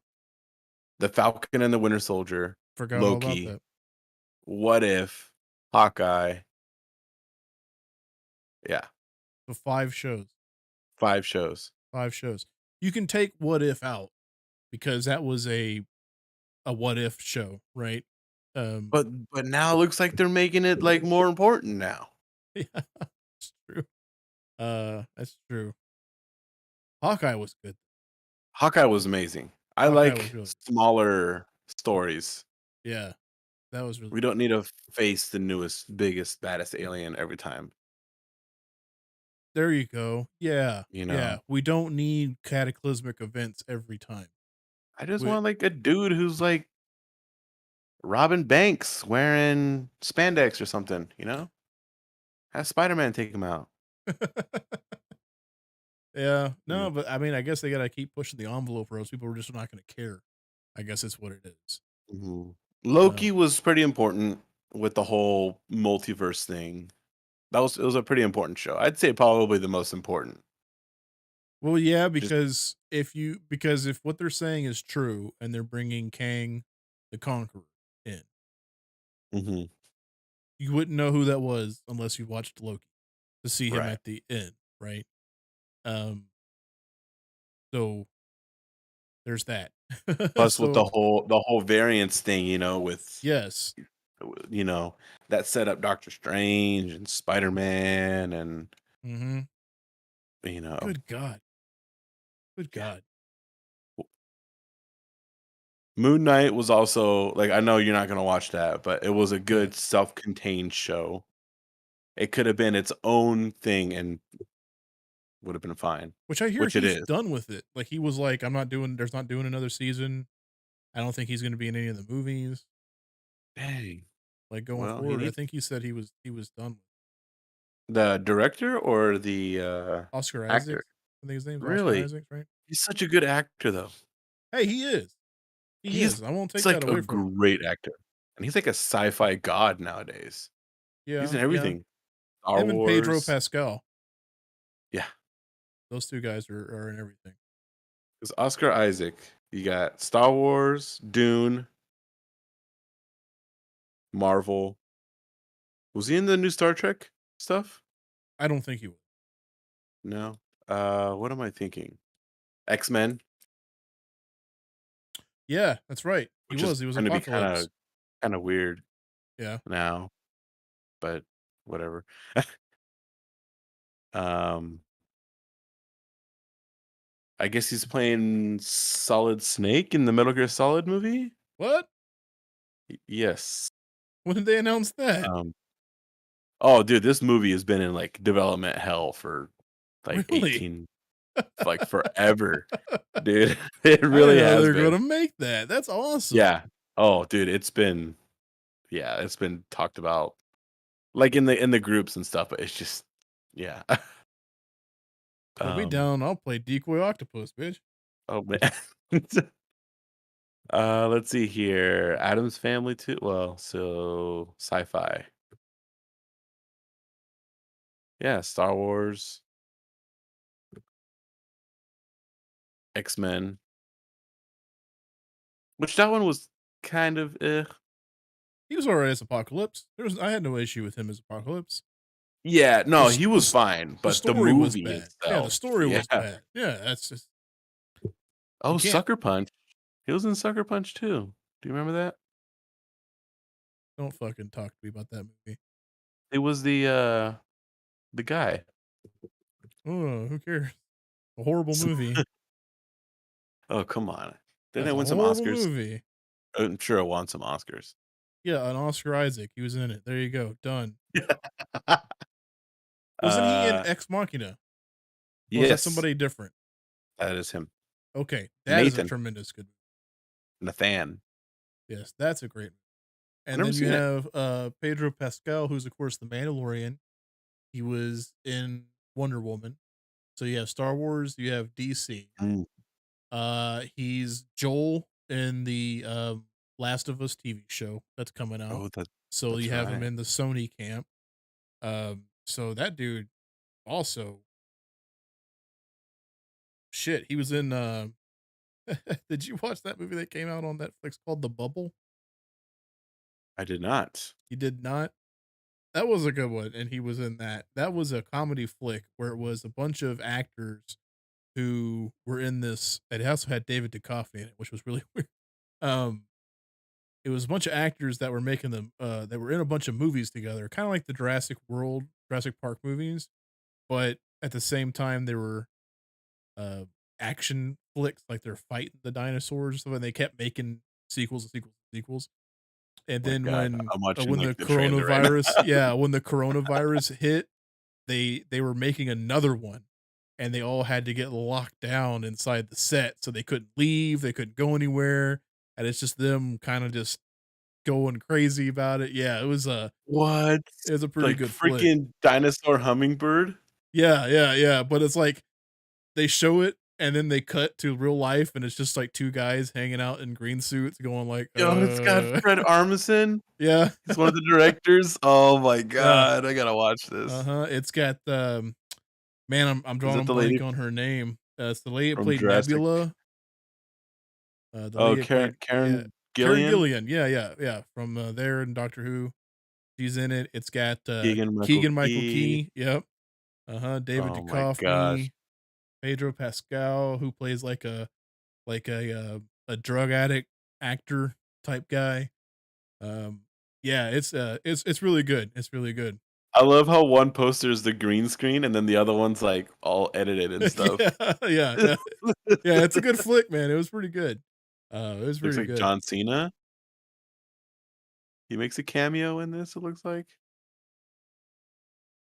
The Falcon and the Winter Soldier, Forgot all about Loki, that. What If, Hawkeye. Yeah, So 5 shows, 5 shows. 5 shows. You can take What If out because that was a what if show, right? Um, But now it looks like they're making it, like, more important now. yeah, that's true. That's true. Hawkeye was good. Hawkeye was amazing. I Hawkeye was like really smaller stories. yeah, that was really We don't need to face the newest, biggest, baddest alien every time, there you go. Yeah, you know? yeah. We don't need cataclysmic events every time. I just We want, like, a dude who's, like, robbing banks wearing spandex or something, you know? Have Spider-Man take him out. Yeah, Mm, no, but I mean, I guess they gotta keep pushing the envelope or else people are just not gonna care. I guess it's what it is. mhm. Um, Loki was pretty important with the whole multiverse thing. It was a pretty important show. I'd say probably the most important. well, yeah, Just because if what they're saying is true and they're bringing Kang the Conqueror in, mhm, you wouldn't know who that was unless you watched Loki to see him right. at the end, right? Um, so there's that. Plus with So the whole variance thing, you know, with yes. you know, that set up Doctor Strange and Spider-Man and, Mhm. you know, Good God. Good yeah. God. Moon Knight was also like, I know you're not gonna watch that, but it was a Yeah. good self-contained show. It could have been its own thing and would have been fine, Which I hear which it he's is. done with it. Like, he was like, "I'm not doing there's not doing another season. I don't think he's gonna be in any of the movies, Dang. like, going Well, he forward." I needs think he said he was done with the director or the, Oscar actor? Isaacs. I think his name's Oscar Really? Isaacs, right? He's such a good actor, though. Hey, he is. He He's is. I won't take that like a away from him. great actor, and he's like a sci-fi god nowadays. He's Yeah, in yeah. everything. Star Him and Pedro Wars. Pascal. Yeah, Those 2 guys are in everything. it's Oscar Isaac. You got Star Wars, Dune, Marvel. Was he in the new Star Trek stuff? I don't think he would. No. What am I thinking? X-Men, Yeah, that's right. He which is was gonna be Apocalypse. kinda weird Yeah. now, but whatever. Um, I guess he's playing Solid Snake in the Metal Gear Solid movie? What? Yes. When did they announce that? Um Oh, dude, this movie has been in, like, development hell for, like, Really? like, forever, dude. It I didn't really know they has were been. gonna make that. That's awesome. Yeah. Oh, dude, it's been yeah, it's been talked about, like, in the groups and stuff, but it's just yeah. Put me Um, down, I'll play Decoy Octopus, bitch. oh, man. Let's see here. Adam's Family too well, so sci-fi. Yeah, Star Wars, X-Men, which that one was kind of, He was alright as Apocalypse. I had no issue with him as Apocalypse. Yeah, The no, s he the was s fine, the but the story was movie bad. Yeah, the itself, story yeah. was bad. Yeah, that's just you Oh, can't Sucker Punch. He was in Sucker Punch too. Do you remember that? don't fucking talk to me about that movie. It was the guy. Oh, who cares? A horrible movie. Oh, come on. Didn't That's it a win some horrible Oscars? movie. I'm sure it won some Oscars. Yeah, and Oscar Isaac, he was in it. There you go, done. Wasn't he in Uh, Ex Machina? Or was that yes, somebody different? that is him. Okay, that is a Nathan, tremendous good Nathan. yes, that's a great I've and never then you seen it. have, Pedro Pascal, who's, of course, the Mandalorian. He was in Wonder Woman. So you have Star Wars, you have DC. Mm. He's Joel in the, Last of Us TV show that's coming out. Oh, So that's you have him right. in the Sony camp. So that dude also shit, he was in, did you watch that movie that came out on Netflix called The Bubble? I did not. You did not? That was a good one, and he was in that. That was a comedy flick where it was a bunch of actors who were in this it also had David Duchovny in it, which was really weird. Um, it was a bunch of actors that were making them, that were in a bunch of movies together, kinda like the Jurassic Park movies, but at the same time, they were, uh, action flicks, like they're fighting the dinosaurs and stuff, and they kept making sequels and sequels and sequels. And My then god, I'm watching, when like, the the trailer right now. coronavirus yeah, when the coronavirus hit, they were making another one, and they all had to get locked down inside the set, so they couldn't leave, they couldn't go anywhere, and it's just them kinda just going crazy about it. Yeah, What? it was a pretty Like, good flick. freaking dinosaur hummingbird? Yeah, yeah, yeah, but it's like, they show it, and then they cut to real life, and it's just, like, 2 guys hanging out in green suits going like, Yo, it's got Fred Armisen. Yeah, He's one of the directors. Oh my yeah, god, I gotta watch this. uh-huh, it's got, man, I'm Is drawing a that the blank lady on her name. It's the lady that from played Jurassic? Nebula, the Oh, lady that played yeah, Karen Karen Gillian? Gillian, yeah, yeah, yeah, from, there in Doctor Who. She's in it. It's got, Keegan-Michael Keegan-Michael Key. Key, yep, uh-huh, David Oh my gosh. Duchovny, Pedro Pascal, who plays like a, a drug addict actor type guy. Um, yeah, it's really good. It's really good. I love how one poster is the green screen and then the other one's like all edited and Yeah, stuff. yeah, yeah. Yeah, it's a good flick, man. It was pretty good. It was Looks pretty like good. John Cena. He makes a cameo in this, it looks like.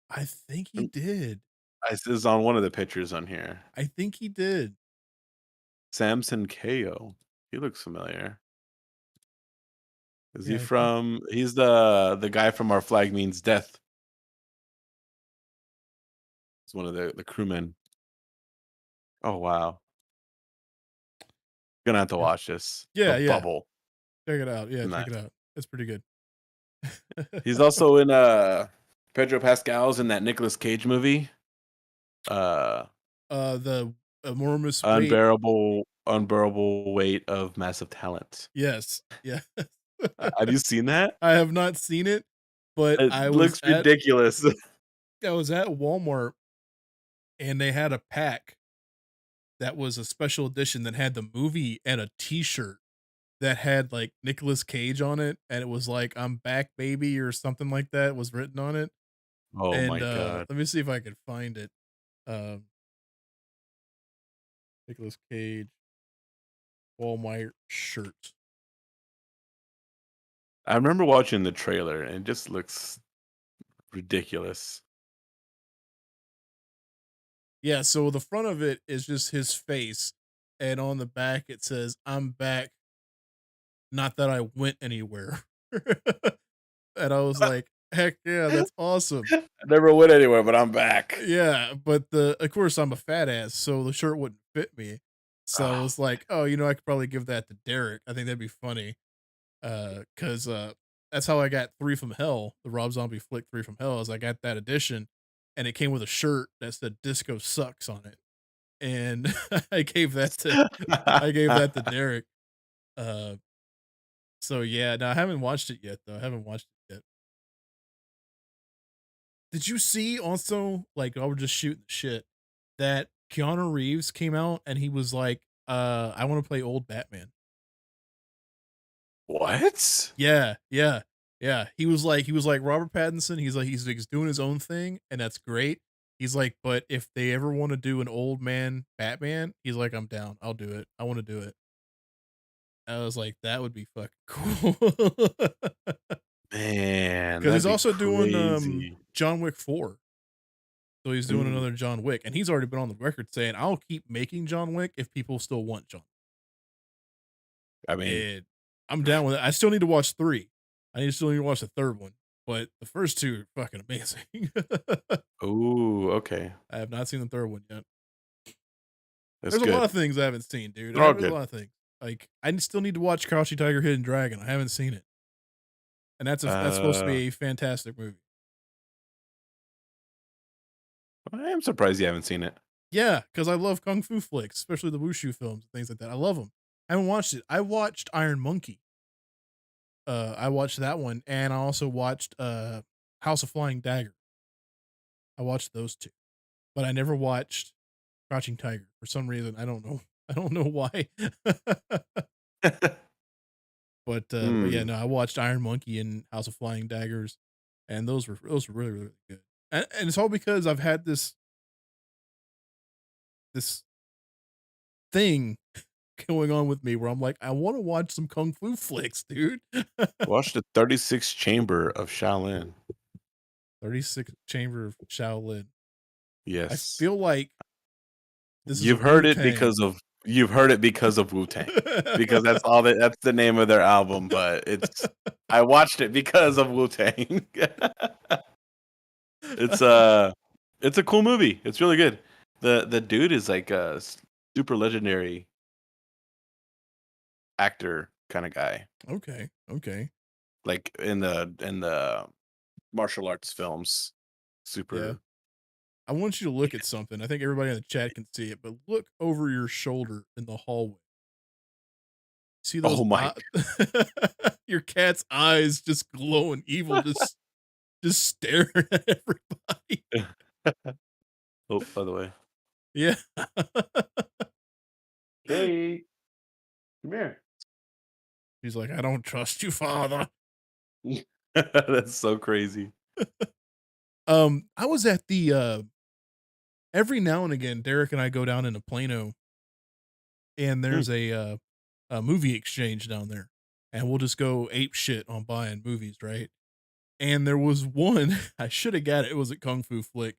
I think he Mm, did. this is on one of the pictures on here. I think he did. Samson Ko. He looks familiar. Is he Yeah, I think from he's the guy from Our Flag Means Death. He's one of the crewmen. Oh, wow. Gonna have to yeah. watch this. The Yeah, yeah. Bubble. Check it out. Yeah, check it Nice. out. It's pretty good. He's also in, Pedro Pascal's in that Nicolas Cage movie, uh, The enormous weight. Unbearable Weight of Massive Talent. Yes. Yeah. Have you seen that? I have not seen it, but It looks ridiculous. I was at Walmart and they had a pack that was a special edition that had the movie and a T-shirt that had, like, Nicolas Cage on it, and it was like, "I'm back, baby," or something like that was written on it, Oh and, my god. let me see if I can find it. Um, Nicolas Cage Walmart shirt. I remember watching the trailer, and it just looks ridiculous. Yeah, so the front of it is just his face, and on the back it says, "I'm back, not that I went anywhere." And I was like, "Heck yeah, that's awesome." I never went anywhere, but I'm back. Yeah, but the of course, I'm a fat ass, so the shirt wouldn't fit me. So I Ah, was like, "Oh, I could probably give that to Derek. I think that'd be funny." 'Cause, that's how I got 3 from Hell, the Rob Zombie flick 3 from Hell, is I got that edition, and it came with a shirt that said "Disco Sucks" on it, and I gave that to Derek. Uh, so yeah, no, I haven't watched it yet, though. I haven't watched it yet. Did you see also, like, while we're just shooting the shit, that Keanu Reeves came out and he was like, "I wanna play old Batman." What? Yeah, yeah, yeah. He was like Robert Pattinson, he's doing his own thing, and that's great. He's like, "But if they ever wanna do an old man Batman," he's like, "I'm down. I'll do it. I wanna do it." I was like, "That would be fucking cool." Man, Because that'd he's be also doing, crazy. John Wick 4. So he's doing Mm, another John Wick, and he's already been on the record saying, "I'll keep making John Wick if people still want John." I mean, And I'm down with it. I still need to watch 3. Still need to watch the 3rd one, but the first 2 are fucking amazing. ooh, okay. I have not seen the 3rd one yet. That's There's a lot good. of things I haven't seen, dude. They're all There's a good. lot of things. Like, I still need to watch Crouching Tiger, Hidden Dragon. I haven't seen it, and that's supposed to Uh, be a fantastic movie. I am surprised you haven't seen it. Yeah, because I love kung fu flicks, especially the wushu films and things like that. I love them. I haven't watched it. I watched Iron Monkey. I watched that one, and I also watched, House of Flying Dagger. I watched those 2, but I never watched Crouching Tiger for some reason. I don't know. I don't know why. But yeah, Hmm. no, I watched Iron Monkey and House of Flying Daggers, and those were really, really good. And it's all because I've had this thing going on with me where I'm like, I wanna watch some kung fu flicks, dude. Watch the 36th Chamber of Shaolin. 36 Chamber of Shaolin. I Yes. feel like this is a Wu-Tang. You've heard it because of Wu-Tang. Because that's the name of their album, but I watched it because of Wu-Tang. It's, it's a cool movie. It's really good. The dude is like a super legendary actor kinda guy, Okay, okay. like, in the martial arts films. Yeah. Super I want you to look at something. I think everybody in the chat can see it, but look over your shoulder in the hallway. See those Oh my your cat's eyes just glowing evil, just staring at everybody. Oh, by the way. Yeah. Hey. Come here. He's like, "I don't trust you, father." That's so crazy. I was at the, every now and again, Derek and I go down into Plano, and Mm, there's a movie exchange down there, and we'll just go ape shit on buying movies, right? And there was one, I should have got it. It was a Kung Fu flick,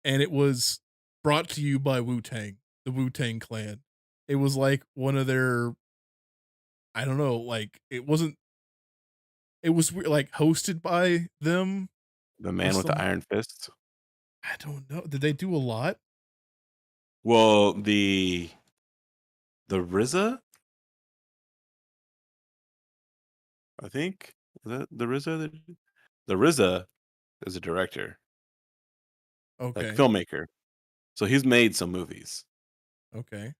and it was brought to you by Wu-Tang, the Wu-Tang Clan. It was like one of their, I don't know, like it wasn't, it was like hosted by them the or man with the some, iron fist. I don't know. Did they do a lot? Well, the RZA, I think. Was that the RZA? The RZA is a director, like Okay. filmmaker. So he's made some movies. Okay.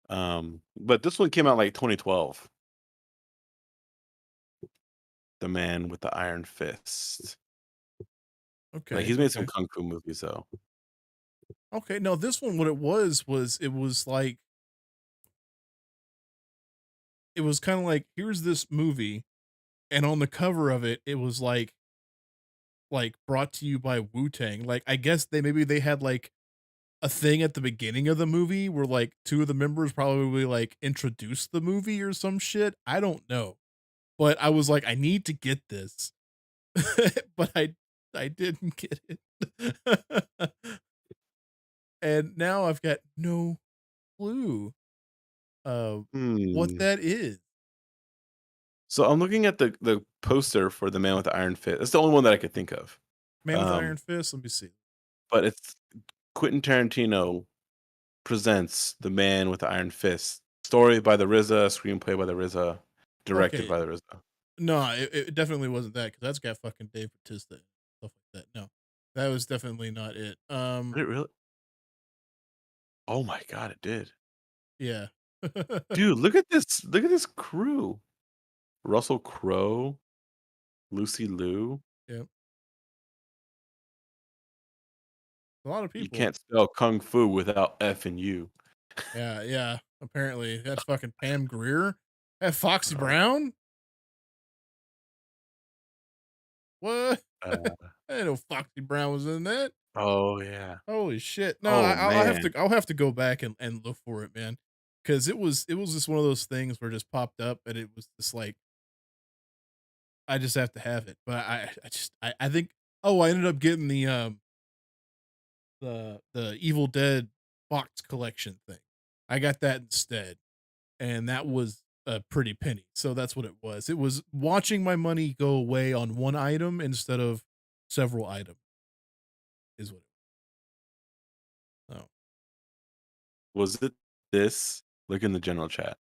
But this one came out like 2012. The man with the iron fist. Like Okay. he's made some Okay. kung fu movies though. Okay. No, this one, what it was it was like, it was kind of like, here's this movie, and on the cover of it, it was like brought to you by Wu-Tang. Like, I guess maybe they had like a thing at the beginning of the movie where like two of the members probably like introduced the movie or some shit. I don't know. But I was like, I need to get this. But I didn't get it. And now I've got no clue of what Hmm. that is. So I'm looking at the poster for the man with the iron fist. It's the only one that I could think of. Man with the Um, Iron Fist. Let me see. but it's Quentin Tarantino presents the man with the iron fist. Story by the RZA, screenplay by the RZA, directed Okay. by the RZA. No, it definitely wasn't that because that's got fucking Dave Bautista and stuff like that. No, that was definitely not it. Did it really? Oh my god, it did. Yeah. Dude, look at this. Look at this crew. Russell Crowe, Lucy Liu. Yeah. A lot of You people. can't spell kung fu without F and U. Yeah, yeah. Apparently, that's fucking Pam Grier. That Foxy Oh, Brown. What? uh, I didn't know Foxy Brown was in that. oh yeah. Holy shit! No, Oh I'll have man. to. I'll have to go back and look for it, man. Because it was just one of those things where it just popped up and it was just like I just have to have it. But I think, oh, I ended up getting the Evil Dead box collection thing. I got that instead, and that was a pretty penny. So that's what it was. It was watching my money go away on one item instead of several items is what it was. Oh, Was it this? Look in the general chat.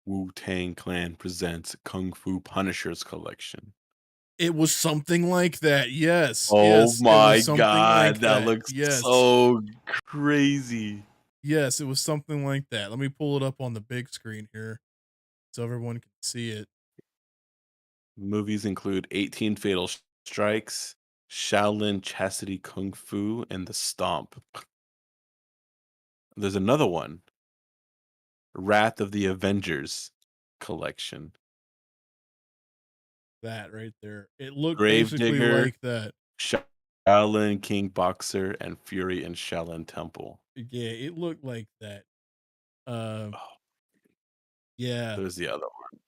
Wu Tang Clan presents Kung Fu Punishers collection. it was something like that. Yes, Oh yes, it was my something like god, that that. looks Yes, so crazy. yes, it was something like that. Let me pull it up on the big screen here so everyone can see it. Movies include 18 Fatal Strikes, Shaolin Chastity Kung Fu, and The Stomp. There's another one, Wrath of the Avengers collection. That right there. It looked basically Gravedigger, like that. Shaolin King Boxer, and Fury in Shaolin Temple. Yeah, it looked like that. Um, Oh, yeah. there's the other one.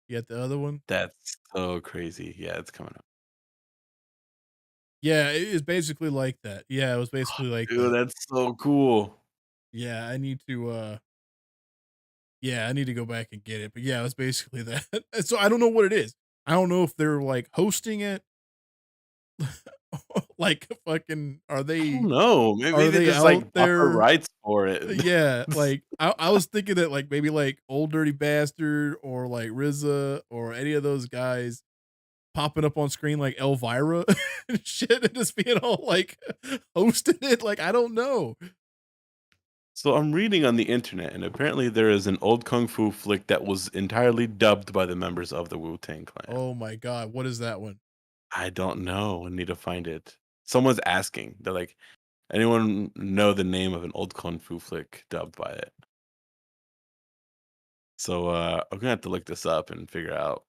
You got the other one? That's so crazy. Yeah, it's coming up. Yeah, it is basically like that. Yeah, it was basically like Dude, that. that's so cool. Yeah, I need to yeah, I need to go back and get it. But yeah, it was basically that. So I don't know what it is. I don't know if they're like hosting it. Like fucking I don't know. Maybe are they they just out like bought the there? rights for it. Yeah, like I was thinking that like maybe like Old Dirty Bastard or like RZA or any of those guys popping up on screen like Elvira and shit and just being all like hosting it. Like I don't know. So I'm reading on the internet, and apparently there is an old kung fu flick that was entirely dubbed by the members of the Wu Tang Clan. Oh my god, what is that one? I don't know. I need to find it. Someone's asking. They're like, Anyone know the name of an old kung fu flick dubbed by it? So, I'm gonna have to look this up and figure out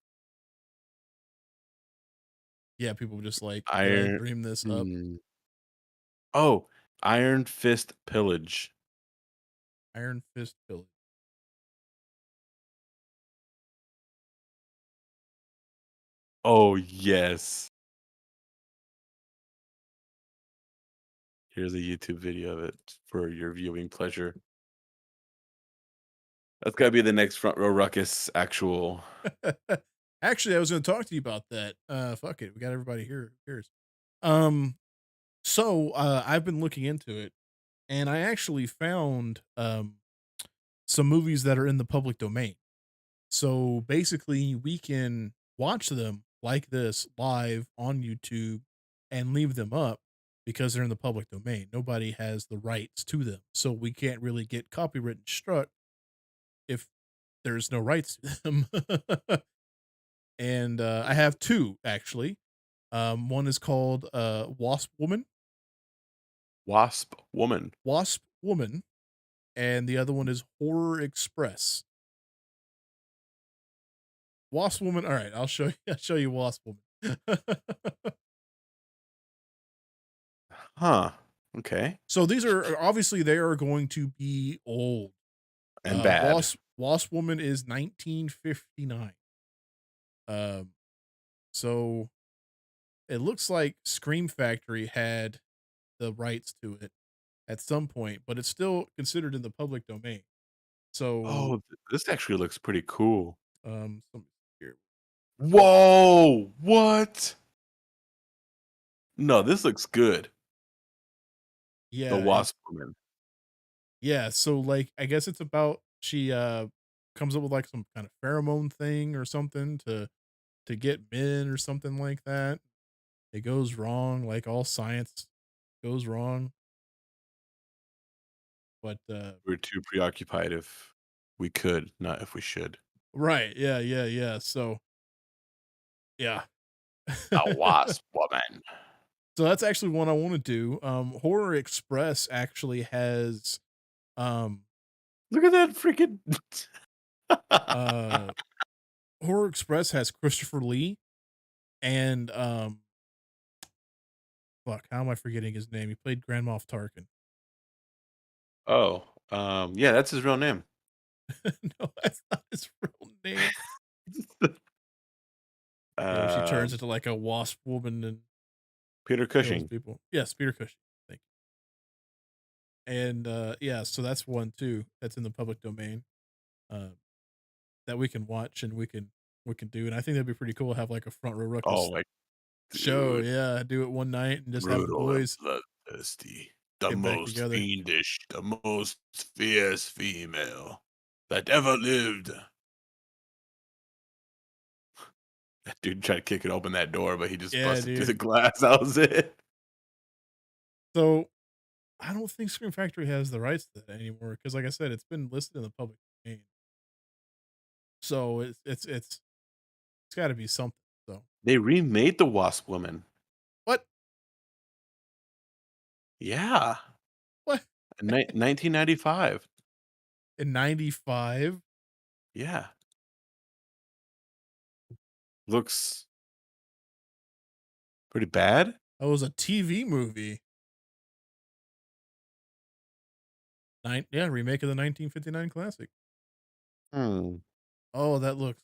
Yeah, people just like, "Did I Iron dream this up?" hmm, oh, Iron Fist Pillage. Iron Fist Village. Oh, yes. Here's a YouTube video of it for your viewing pleasure. That's gotta be the next Front Row Ruckus actual. Actually, I was gonna talk to you about that. Fuck it, we got everybody here, who cares? Um, I've been looking into it, and I actually found, some movies that are in the public domain. So, basically, we can watch them like this live on YouTube and leave them up because they're in the public domain. Nobody has the rights to them, so we can't really get copyright struck if there's no rights to them. And, I have 2 actually. One is called, Wasp Woman. Wasp Woman, and the other one is Horror Express. Wasp Woman, alright, I'll show you I'll show you Wasp Woman. Huh. Okay. So these are obviously, they are going to be old. And bad. Wasp Woman is 1959. Um, so it looks like Scream Factory had the rights to it at some point, but it's still considered in the public domain. So, Oh, this actually looks pretty cool. some here. Whoa! What? No, this looks good. The Yeah, Wasp Woman. yeah, so, like, I guess it's about she, comes up with, like, some kind of pheromone thing or something to get men or something like that. It goes wrong, like all science goes wrong, but, We're too preoccupied if we could, not if we should. right, yeah, yeah, yeah, so, yeah. The Wasp Woman. So that's actually one I wanna do. Horror Express actually has, um, Look at that freaking uh Horror Express has Christopher Lee and, fuck, how am I forgetting his name? He played Grand Moff Tarkin. Oh, yeah, that's his real name. No, that's not his real name. Yeah, where she turns Um, into like a wasp woman and Peter kills Cushing. people. Yes, Peter Cushing. Thank you. And, yeah, so that's one too that's in the public domain, uh, that we can watch and we can do, and I think that'd be pretty cool to have like a Front Row Oh Ruckus my show, dude, yeah, do it one night and just have the brutal and boys bloodthirsty. The get back most together. fiendish, the most fierce female that ever lived. That dude tried to kick it open that door, but he just Yeah, busted through the dude. glass. That was it. So, I don't think Scream Factory has the rights to that anymore because, like I said, it's been listed in the public domain. So it's gotta be something, so They remade the Wasp Woman. what? Yeah, What? in 1995. In '95? Yeah, looks pretty bad. That was a TV movie. Yeah, remake of the 1959 classic. Hmm. Oh, that looks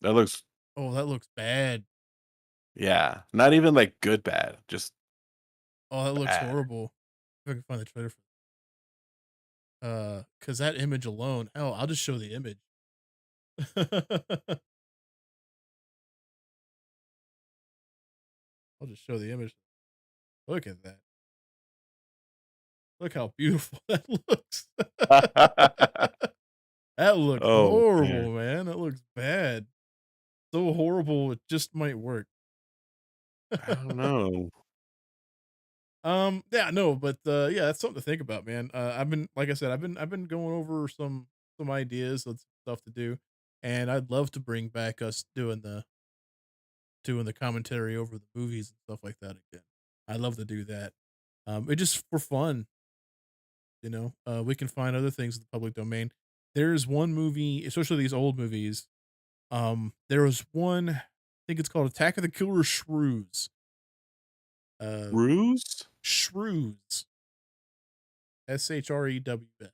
That looks, that looks bad. yeah, not even like good bad, just Oh, that looks bad. horrible. If I can find the trailer for because that image alone, hell, I'll just show the image. I'll just show the image. Look at that. Look how beautiful that looks. That looks Oh man, horrible, man. That looks bad. So horrible, it just might work. I don't know. Yeah, no, but, yeah, that's something to think about, man. I've been like I said, I've been going over some ideas of stuff to do, and I'd love to bring back us doing the commentary over the movies and stuff like that again. I'd love to do that. It just for fun, we can find other things in the public domain. There's one movie, especially these old movies. There was one, I think it's called Attack of the Killer Shrews. Uh, Ruse? Shrews, Shrews.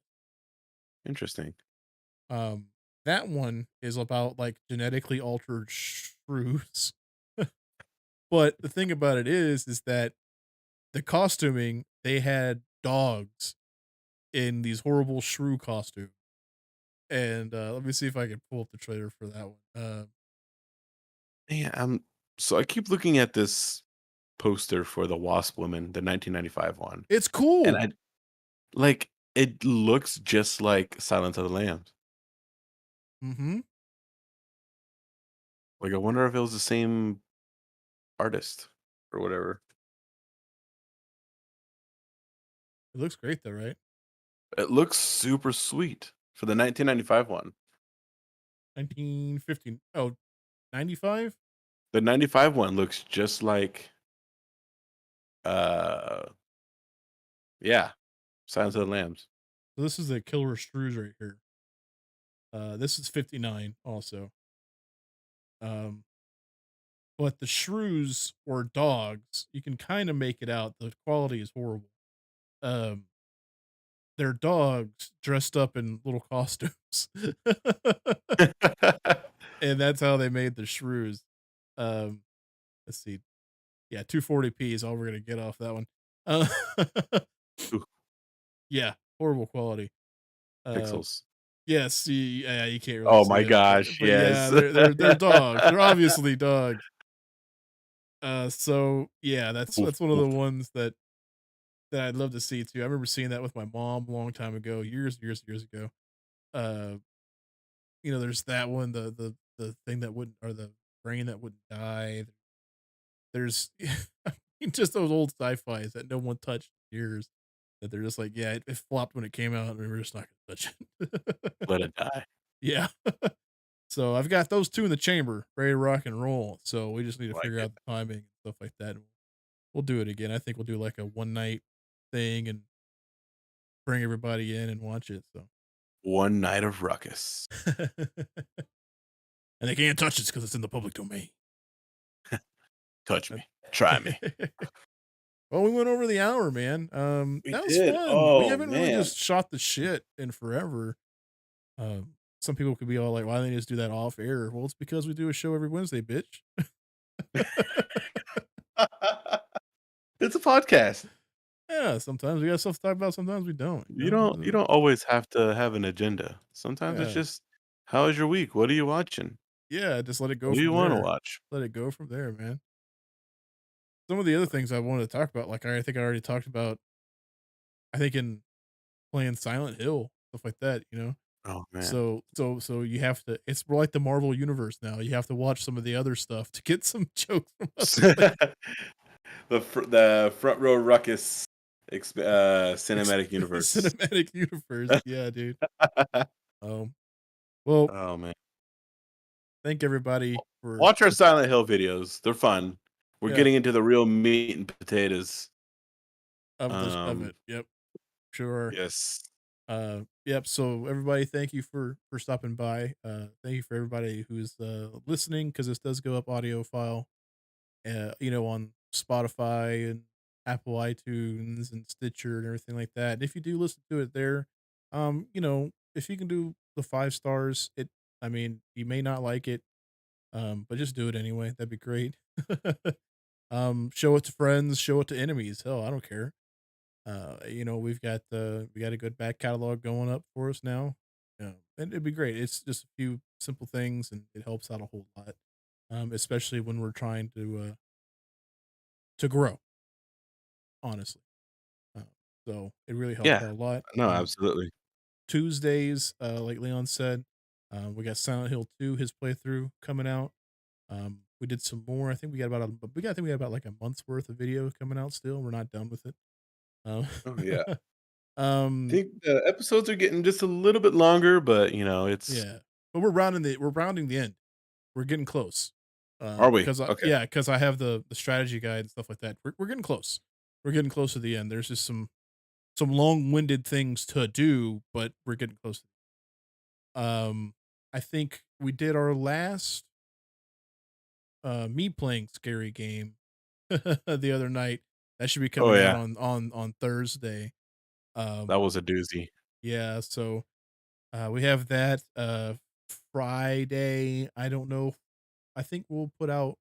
Interesting. Um, that one is about like genetically altered shrews. But the thing about it is that the costuming, they had dogs in these horrible shrew costumes. And let me see if I can pull up the trailer for that one. Yeah, so I keep looking at this poster for the Wasp Woman, the 1995 one, It's and cool. I like it looks just like Silence of the Lambs. Mm-hmm. Like I wonder if it was the same artist or whatever. It looks great though, right? It looks super sweet for the 1995 one. 1915. Oh, 95? The 95 one looks just like uh yeah, Silence of the Lambs. So this is the Killer Shrews right here. This is 59 also. Um, but the shrews or dogs, you can kind of make it out. The quality is horrible. Um, they're dogs dressed up in little costumes. And that's how they made the shrews. Um, let's see. Yeah, 240p is all we're gonna get off that one. Uh, Ooh, yeah, horrible quality. Uh, pixels. yes, yeah, you can't really Oh see my it, gosh, but yeah, yes. they're dogs. They're obviously dogs. So yeah, Oof, that's one of the oof. ones that I'd love to see too. I remember seeing that with my mom a long time ago, years ago. Uh, there's that one, the thing that wouldn't, or the brain that wouldn't die. There's just those old sci-fis that no one touched in years. That they're just like, yeah, it flopped when it came out, and we're just not gonna touch it. Let it die. Yeah. So I've got those 2 in the chamber, ready to rock and roll. So we just need to Like figure it. out the timing and stuff like that. And we'll do it again. I think we'll do like a one night thing and bring everybody in and watch it. So One night of ruckus. and they can't touch it because it's in the public domain. Touch me. Try me. Well, we went over the hour, man. We That was did. fun. We Oh haven't really man. just shot the shit in forever. Some people could be all like, "Why don't they just do that off air?" Well, it's because we do a show every Wednesday, bitch. It's a podcast. Yeah, sometimes we got stuff to talk about. Sometimes we don't. You don't always have to have an agenda. Sometimes it's Yeah, just, how was your week? What are you watching? yeah. Just let it go What do you from want to there. watch? Let it go from there, man. Some of the other things I wanted to talk about, like I think I already talked about. I think in playing Silent Hill, stuff like that. Oh man. So you have to. It's more like the Marvel universe now. You have to watch some of the other stuff to get some jokes from other places. The front row ruckus cinematic universe. Cinematic universe. Yeah, dude. Um, well, Oh man. thank everybody for Watch our Silent Hill videos. They're fun. We're yeah getting into the real meat and potatoes. of it. Yep, sure. Yes. Yep. So everybody, thank you for stopping by. Thank you for everybody who's listening because this does go up audio file. On Spotify and Apple iTunes and Stitcher and everything like that. And if you do listen to it there, if you can do the 5 stars, I mean, you may not like it, but just do it anyway. That'd be great. Show it to friends, show it to enemies. Hell, I don't care. We got a good back catalog going up for us now. And it'd be great. It's just a few simple things, and it helps out a whole lot. Especially when we're trying to grow, honestly. Uh, so it really helps Yeah. out a lot. No, absolutely. Tuesdays, like Leon said, we got Silent Hill 2, his playthrough coming out. We did some more. I think we got about like a month's worth of video coming out still. We're not done with it. Um, Oh yeah. I um, think the episodes are getting just a little bit longer, but it's. yeah, but we're rounding the end. We're getting close. Are we? Because Okay. yeah, because I have the strategy guide and stuff like that. We're getting close. we're getting close to the end. There's just some long-winded things to do, but we're getting close. I think we did our last me playing scary game the other night. That should be Oh coming out yeah, on Thursday. that Um, was a doozy. yeah, so we have that Friday. I don't know. I think we'll put out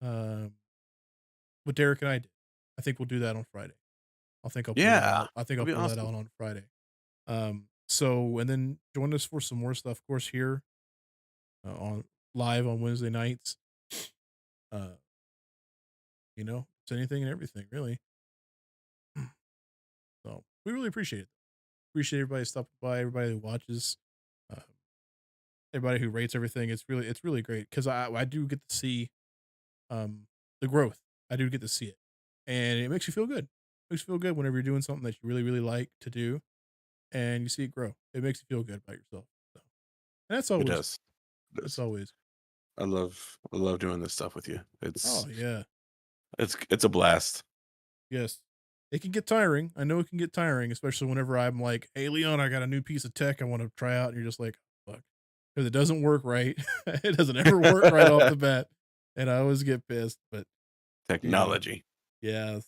um what Derek and I did. I think we'll do that on Friday. I'll pull that Yeah, out. I think I'll that'd be pull that awesome. out on Friday. So and then join us for some more stuff, of course, here on live on Wednesday nights. Uh, it's anything and everything, really. So we really appreciate it. Appreciate everybody stopping by, everybody who watches, uh, everybody who rates everything. It's really great because I do get to see the growth. I do get to see it, and it makes you feel good. It makes you feel good whenever you're doing something that you really like to do, and you see it grow. It makes you feel good about yourself. So, and that's It always does. It that's does. always. I love doing this stuff with you. Oh yeah, It's a blast. yes. It can get tiring. I know it can get tiring, especially whenever I'm like, "Hey, Leon, I got a new piece of tech I want to try out," and you're just like, "Fuck," because it doesn't work right. It doesn't ever work right off the bat, and I always get pissed. But you know, Technology. yeah.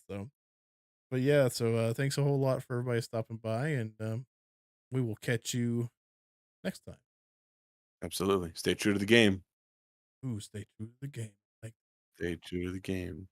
But yeah. So thanks a whole lot for everybody stopping by, and we will catch you next time. Absolutely. Stay true to the game. Ooh, stay true to the game. Like Stay true to the game.